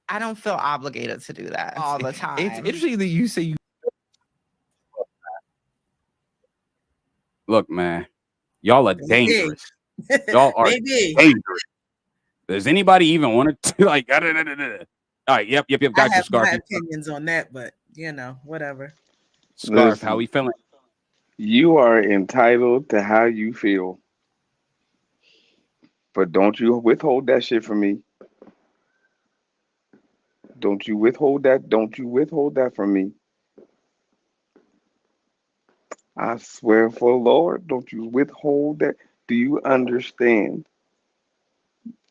I don't feel obligated to do that all the time. It's interesting that you say you. Look, man, y'all are dangerous. Y'all are dangerous. Does anybody even want to like? All right, yep. Got I you, have Scarf. my opinions on that, but whatever. Scarf, Listen, how we feeling? You are entitled to how you feel, but don't you withhold that shit from me. Don't you withhold that. Don't you withhold that from me. I swear for the Lord, don't you withhold that. Do you understand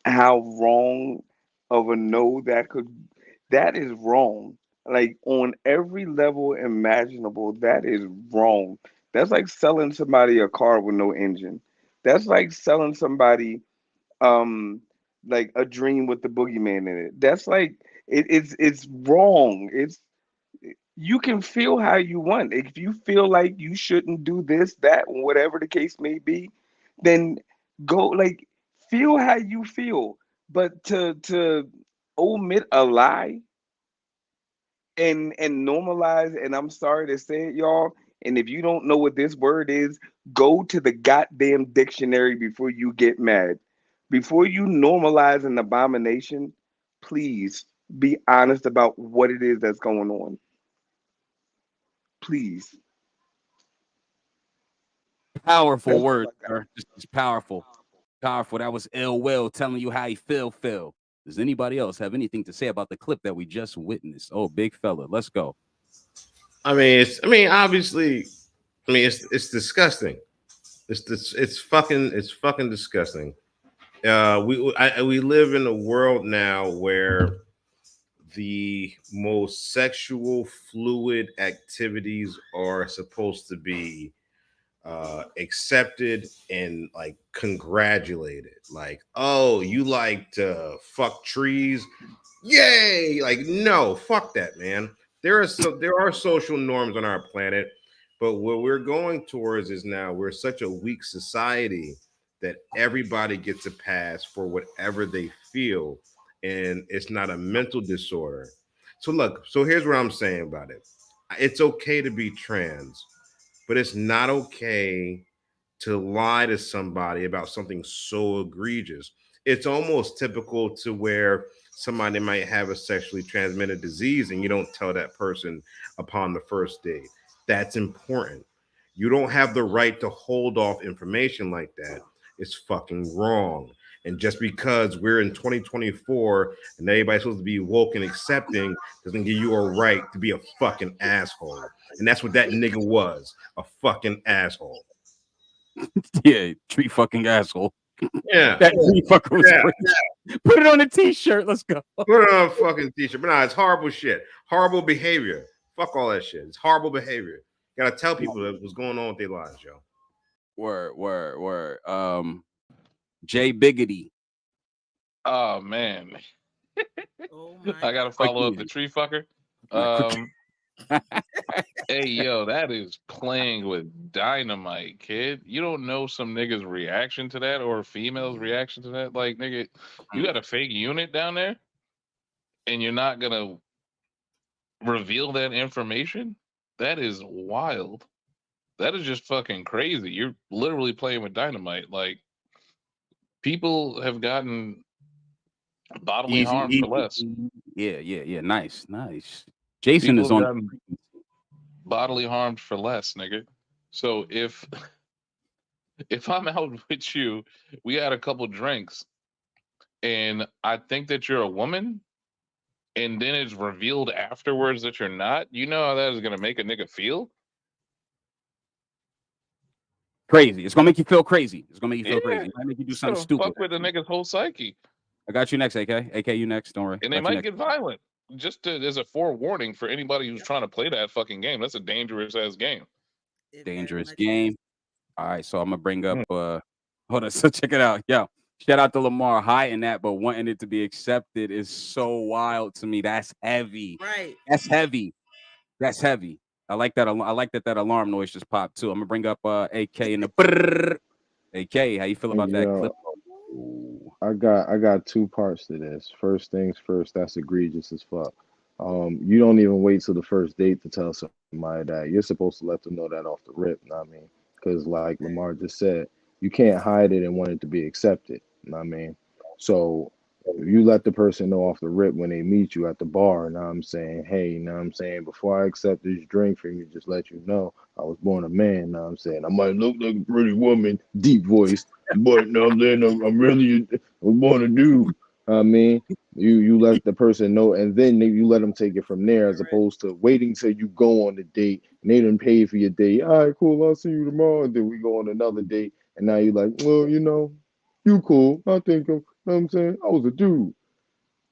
how wrong of a no that is wrong. Like on every level imaginable, that is wrong. That's like selling somebody a car with no engine. That's like selling somebody um like a dream with the boogeyman in it. That's like it's wrong. It's you can feel how you want. If you feel like you shouldn't do this, that, whatever the case may be, then go like feel how you feel. But to omit a lie and normalize, and I'm sorry to say it, y'all. And if you don't know what this word is, go to the goddamn dictionary before you get mad. Before you normalize an abomination, please be honest about what it is that's going on. Please. Powerful word, sir. Just powerful. Powerful. That was ill will telling you how he feel. Does anybody else have anything to say about the clip that we just witnessed? Oh, big fella. Let's go. Obviously, it's disgusting. It's fucking disgusting. We live in a world now where the most sexual fluid activities are supposed to be accepted and like congratulated. Like, oh, you like to fuck trees? Yay! Like, no, fuck that, man. There are social norms on our planet, but what we're going towards is now we're such a weak society that everybody gets a pass for whatever they feel, and it's not a mental disorder. So here's what I'm saying about it. It's okay to be trans, but it's not okay to lie to somebody about something so egregious. It's almost typical to where somebody might have a sexually transmitted disease and you don't tell that person upon the first date. That's important. You don't have the right to hold off information like that. It's fucking wrong. And just because we're in 2024 and everybody's supposed to be woke and accepting doesn't give you a right to be a fucking asshole. And that's what that nigga was, a fucking asshole. Yeah, tree fucking asshole. Yeah. That tree fucker was crazy. Put it on a t-shirt. Let's go. Put it on a fucking t-shirt. But nah, it's horrible shit. Horrible behavior. Fuck all that shit. It's horrible behavior. You gotta tell people what's going on with their lives, yo. Word. Jay Biggity. Oh man. Oh my I gotta God. follow up the tree fucker. Hey yo, that is playing with dynamite, kid. You don't know some nigga's reaction to that or a female's reaction to that. Like, nigga, you got a fake unit down there and you're not gonna reveal that information? That is wild. That is just fucking crazy. You're literally playing with dynamite. Like, people have gotten bodily harm for less. Yeah. Nice. Jason People is have on. gotten bodily harmed for less, nigga. So if I'm out with you, we had a couple drinks, and I think that you're a woman, and then it's revealed afterwards that you're not. You know how that is gonna make a nigga feel? Crazy. It's gonna make you feel crazy. It might Yeah, make you do it's something gonna stupid. fuck with a nigga's whole psyche, I got you next, AK. AK, you next. Don't worry. and they Got you might get violent. Just as a forewarning for anybody who's trying to play that fucking game. That's a dangerous ass game. It very Dangerous much game. is. All right, so I'm gonna bring up hold on, so check it out. Yo, shout out to Lamar hiding that, but wanting it to be accepted is so wild to me. That's heavy. Right. That's heavy. I like that. I like that alarm noise just popped too. I'm gonna bring up AK in the brrr. AK, how you feel about that clip? I got two parts to this. First things first, that's egregious as fuck. You don't even wait till the first date to tell somebody that. You're supposed to let them know that off the rip, know what I mean? Because like Lamar just said, you can't hide it and want it to be accepted, know what I mean? So if you let the person know off the rip when they meet you at the bar, know what I'm saying, hey, know what I'm saying, before I accept this drink from you, just let you know I was born a man, know what I'm saying. I might look like a pretty woman, deep voice, but no, then I'm really I was born a dude. I mean, you let the person know, and then you let them take it from there, as Correct. opposed to waiting till you go on the date and they didn't pay for your date. All right, cool. I'll see you tomorrow. And then we go on another date, and now you're like, well, you cool. I think I'm. Know what I'm saying, I was a dude.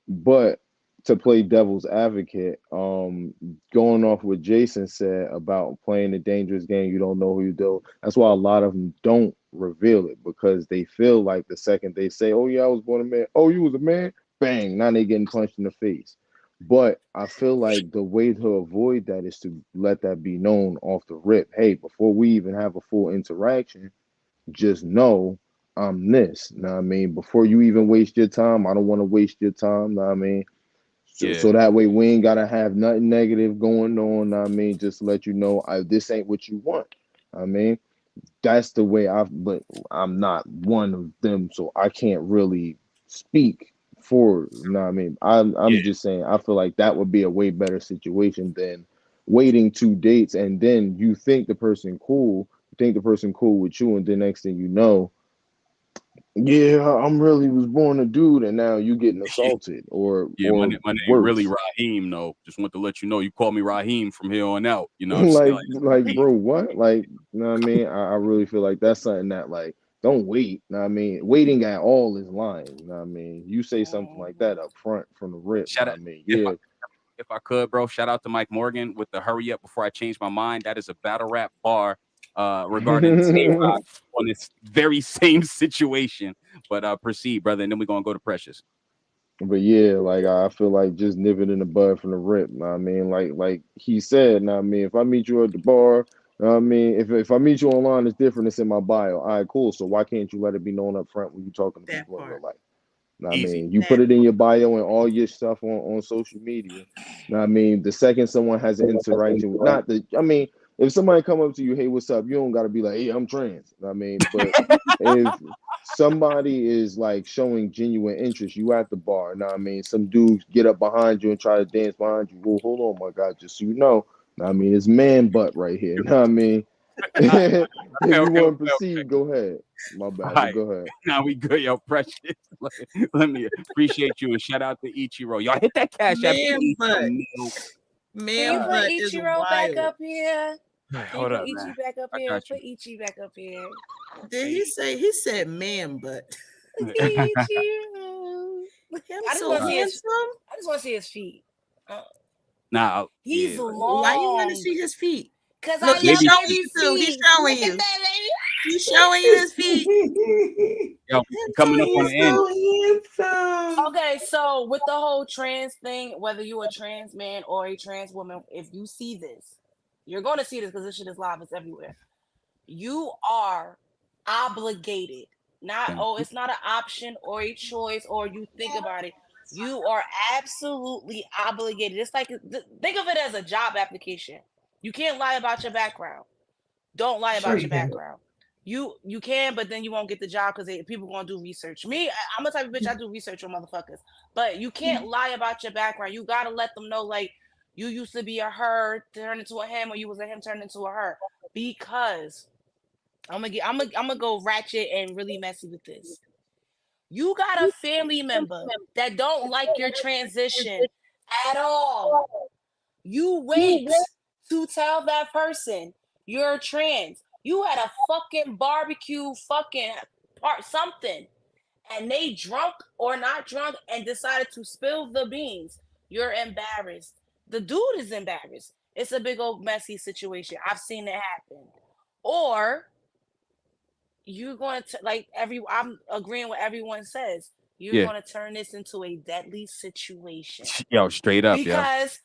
But to play devil's advocate, going off what Jason said about playing a dangerous game, you don't know who you do. That's why a lot of them don't reveal it, because they feel like the second they say, "Oh yeah, I was born a man," "Oh, you was a man," bang, now they getting punched in the face. But I feel like the way to avoid that is to let that be known off the rip. Hey, before we even have a full interaction, just know I'm this. Know what I mean? Before you even waste your time, I don't want to waste your time. Know what I mean? So that way we ain't gotta have nothing negative going on. Know what I mean? Just to let you know, this ain't what you want. I mean, that's the way but I'm not one of them, so I can't really speak for, you know what I mean? I'm just saying I feel like that would be a way better situation than waiting 2 dates and then you think the person cool, with you, and then next thing you know, yeah, I'm really was born a dude, and now you getting assaulted or My name really worse. Raheem. No, just want to let you know you call me Raheem from here on out. You know what I'm saying? like bro, what? Like, you know what I mean? I really feel like that's something that, like, don't wait. You know what I mean? Waiting at all is lying. You know what I mean? You say something like that up front from the rip. You Shout know out what I mean? if Yeah. if I could, bro. Shout out to Mike Morgan with the hurry up before I change my mind. That is a battle rap bar regarding Tay-Rock on this very same situation. But proceed, brother, and then we're gonna go to Precious. But yeah, like I feel like just nip it in the bud from the rip. Know what I mean? Like he said, know what I mean, if I meet you at the bar, know what I mean, if I meet you online, it's different. It's in my bio. All right, cool. So why can't you let it be known up front when you talking to That people in real part. life? Know what I Easy. mean, you put That it in your bio and all your stuff on social media. Know what I mean, the second someone has an interaction, not the, I mean, if somebody come up to you, hey, what's up? You don't gotta be like, hey, I'm trans. I mean, but if somebody is like showing genuine interest, you at the bar. Know what I mean, some dudes get up behind you and try to dance behind you. Well, hold on, my God, just so you know. Know what I mean, it's man butt right here. Know what I mean, if you want to proceed, go ahead. My bad, but go ahead. Now we good, yo, precious. Let me appreciate you and shout out to Ichiro. Y'all hit that cash app. Man butt. Can you put butt is Ichiro back wild. up here? Can Hold you up, put Ichi man. back up I here? got you. Put Ichi back up here. Did he say? He said man butt. Ichiro. Him I just so want to see his. handsome. I just want to see his feet. Now, He's yeah, long. Why you want to see his feet? Cause Look, I he's love showing baby you too. He's feet. showing Look you. at that, baby. He's showing you his feet. yo, Him coming so up on the end. handsome. Okay, so with the whole trans thing, whether you're a trans man or a trans woman, if you see this, you're going to see this because this shit is live. It's everywhere. You are obligated. Not, oh, it's not an option or a choice or you think about it. You are absolutely obligated. It's like, think of it as a job application. You can't lie about your background. Don't lie Sure about you your can. background. You can, but then you won't get the job because people gonna do research. Me, I'm a type of bitch. I do research on motherfuckers, but you can't lie about your background. You gotta let them know, like, you used to be a her, turned into a him, or you was a him, turned into a her. Because I'm gonna go ratchet and really messy with this. You got a family member that don't like your transition at all. You wait to tell that person you're trans. You had a fucking barbecue, fucking part something, and they drunk or not drunk and decided to spill the beans. You're embarrassed. The dude is embarrassed. It's a big old messy situation. I've seen it happen. Or you're going to I'm agreeing with everyone says. You're Yeah. going to turn this into a deadly situation. Yo, straight up, because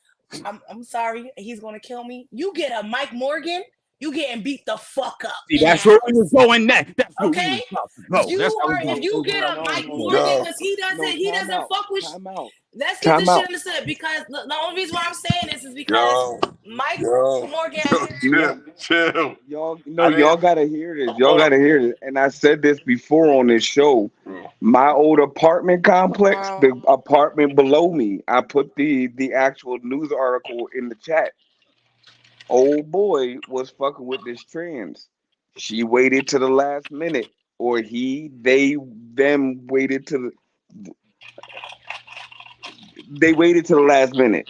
I'm sorry, he's gonna kill me. You get a Mike Morgan, you getting beat the fuck up. See, that's where we was going next. That's where we Okay? was about to go. You That's how are we if you get a Mike Morgan because he doesn't fuck with. Let's get this shit understood because the only reason why I'm saying this is because Mike Morgan. Chill. Y'all gotta hear this. Y'all gotta hear this. And I said this before on this show. My old apartment complex, the apartment below me, I put the actual news article in the chat. Old boy was fucking with this trans. She waited to the last minute, or them waited to they waited to the last minute.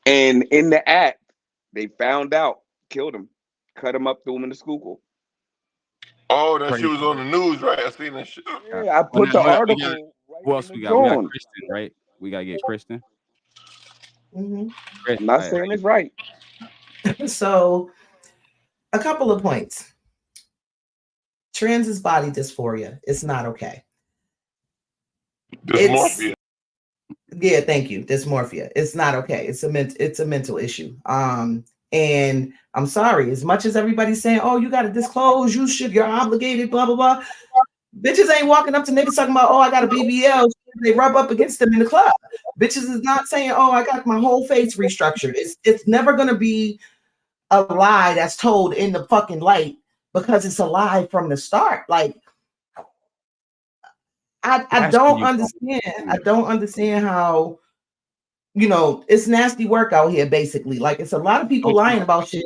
And in the act, they found out, killed him, cut him up, threw him in the Schuylkill. Oh, that shit was on the news, right? I seen that shit. Yeah, I put the article Who else we got? We got Kristen, right? We gotta get Kristen. Mhm. I'm not saying it's right. So, a couple of points. Trans is body dysphoria. It's not okay. Dysmorphia. Yeah, thank you. Dysmorphia. It's not okay. It's a mental issue. And I'm sorry, as much as everybody's saying, oh, you gotta disclose, you're obligated, blah, blah, blah. Bitches ain't walking up to niggas talking about, oh, I got a BBL. They rub up against them in the club. Bitches is not saying, oh, I got my whole face restructured. It's never gonna be a lie that's told in the fucking light because it's a lie from the start. Like, I don't understand. I don't understand how, it's nasty work out here, basically. Like, it's a lot of people lying about shit,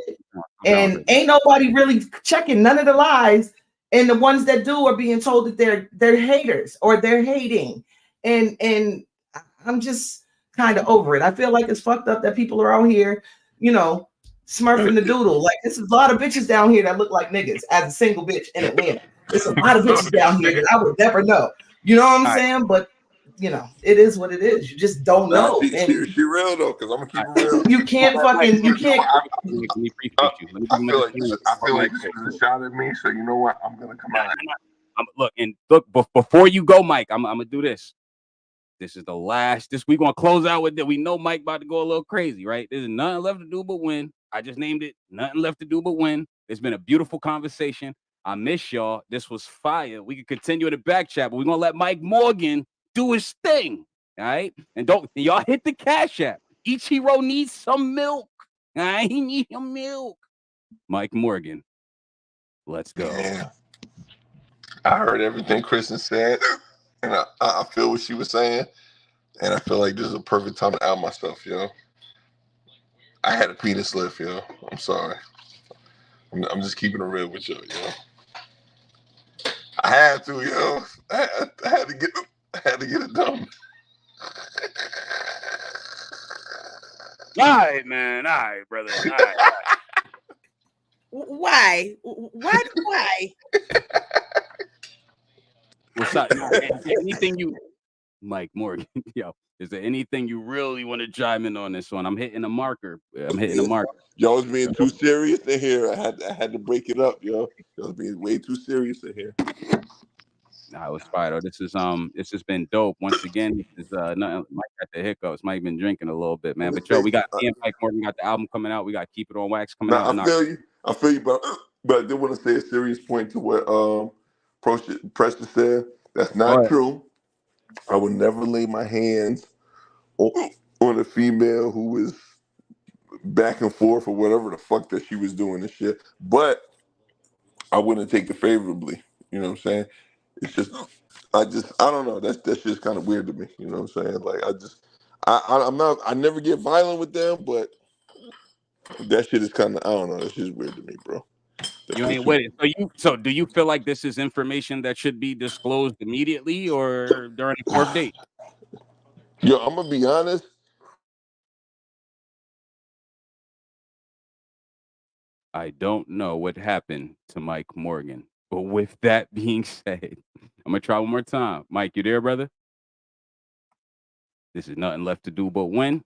and ain't nobody really checking none of the lies. And the ones that do are being told that they're haters or they're hating. And I'm just kind of over it. I feel like it's fucked up that people are out here, smurfing the doodle. Like, there's a lot of bitches down here that look like niggas as a single bitch in Atlanta. There's a lot of bitches down here that I would never know. You know what I'm saying? But it is what it is. You just don't know. She real though, because I'm gonna keep it real. You can't. I feel like this is a shot at me. So you know what? I'm gonna come out. Look, before you go, Mike, I'm gonna do this. This is the last. We're gonna close out with that. We know Mike about to go a little crazy, right? There's nothing left to do but win. I just named it. Nothing left to do but win. It's been a beautiful conversation. I miss y'all. This was fire. We can continue in the back chat, but we're gonna let Mike Morgan do his thing. All right. And y'all hit the Cash App. Ichiro needs some milk. All right, he needs some milk. Mike Morgan. Let's go. Yeah. I heard everything Kristen said, and I feel what she was saying, and I feel like this is a perfect time to out myself, yo. I had a penis lift, yo. I'm sorry. I'm just keeping it real with you, yo. I had to, yo. I had to get it done. All right, man. All right, brother. All right. Why? Why? What's up? Nah, is there anything you, Mike Morgan? Yo, is there anything you really want to chime in on this one? I'm hitting a marker. I'm hitting a marker. Y'all was being too serious in here. I had to break it up, yo. Y'all was being way too serious in here. Nah, it was fire though. This has been dope. Once again, this is nothing. Mike got the hiccups. Mike been drinking a little bit, man. But yo, we got me and Mike Morgan got the album coming out. We got Keep It On Wax coming out. I feel you, but I did want to say a serious point to what Precious said. That's not true. I would never lay my hands on a female who was back and forth or whatever the fuck that she was doing and shit. But I wouldn't take it favorably. You know what I'm saying? It's just I don't know. That's just kind of weird to me. You know what I'm saying? Like I never get violent with them, but that shit is kind of I don't know. That's just weird to me, bro. You ain't with it. So do you feel like this is information that should be disclosed immediately or during the fourth date? Yo, I'm gonna be honest. I don't know what happened to Mike Morgan. But with that being said, I'm gonna try one more time. Mike, you there, brother? This is Nothing Left to Do But Win.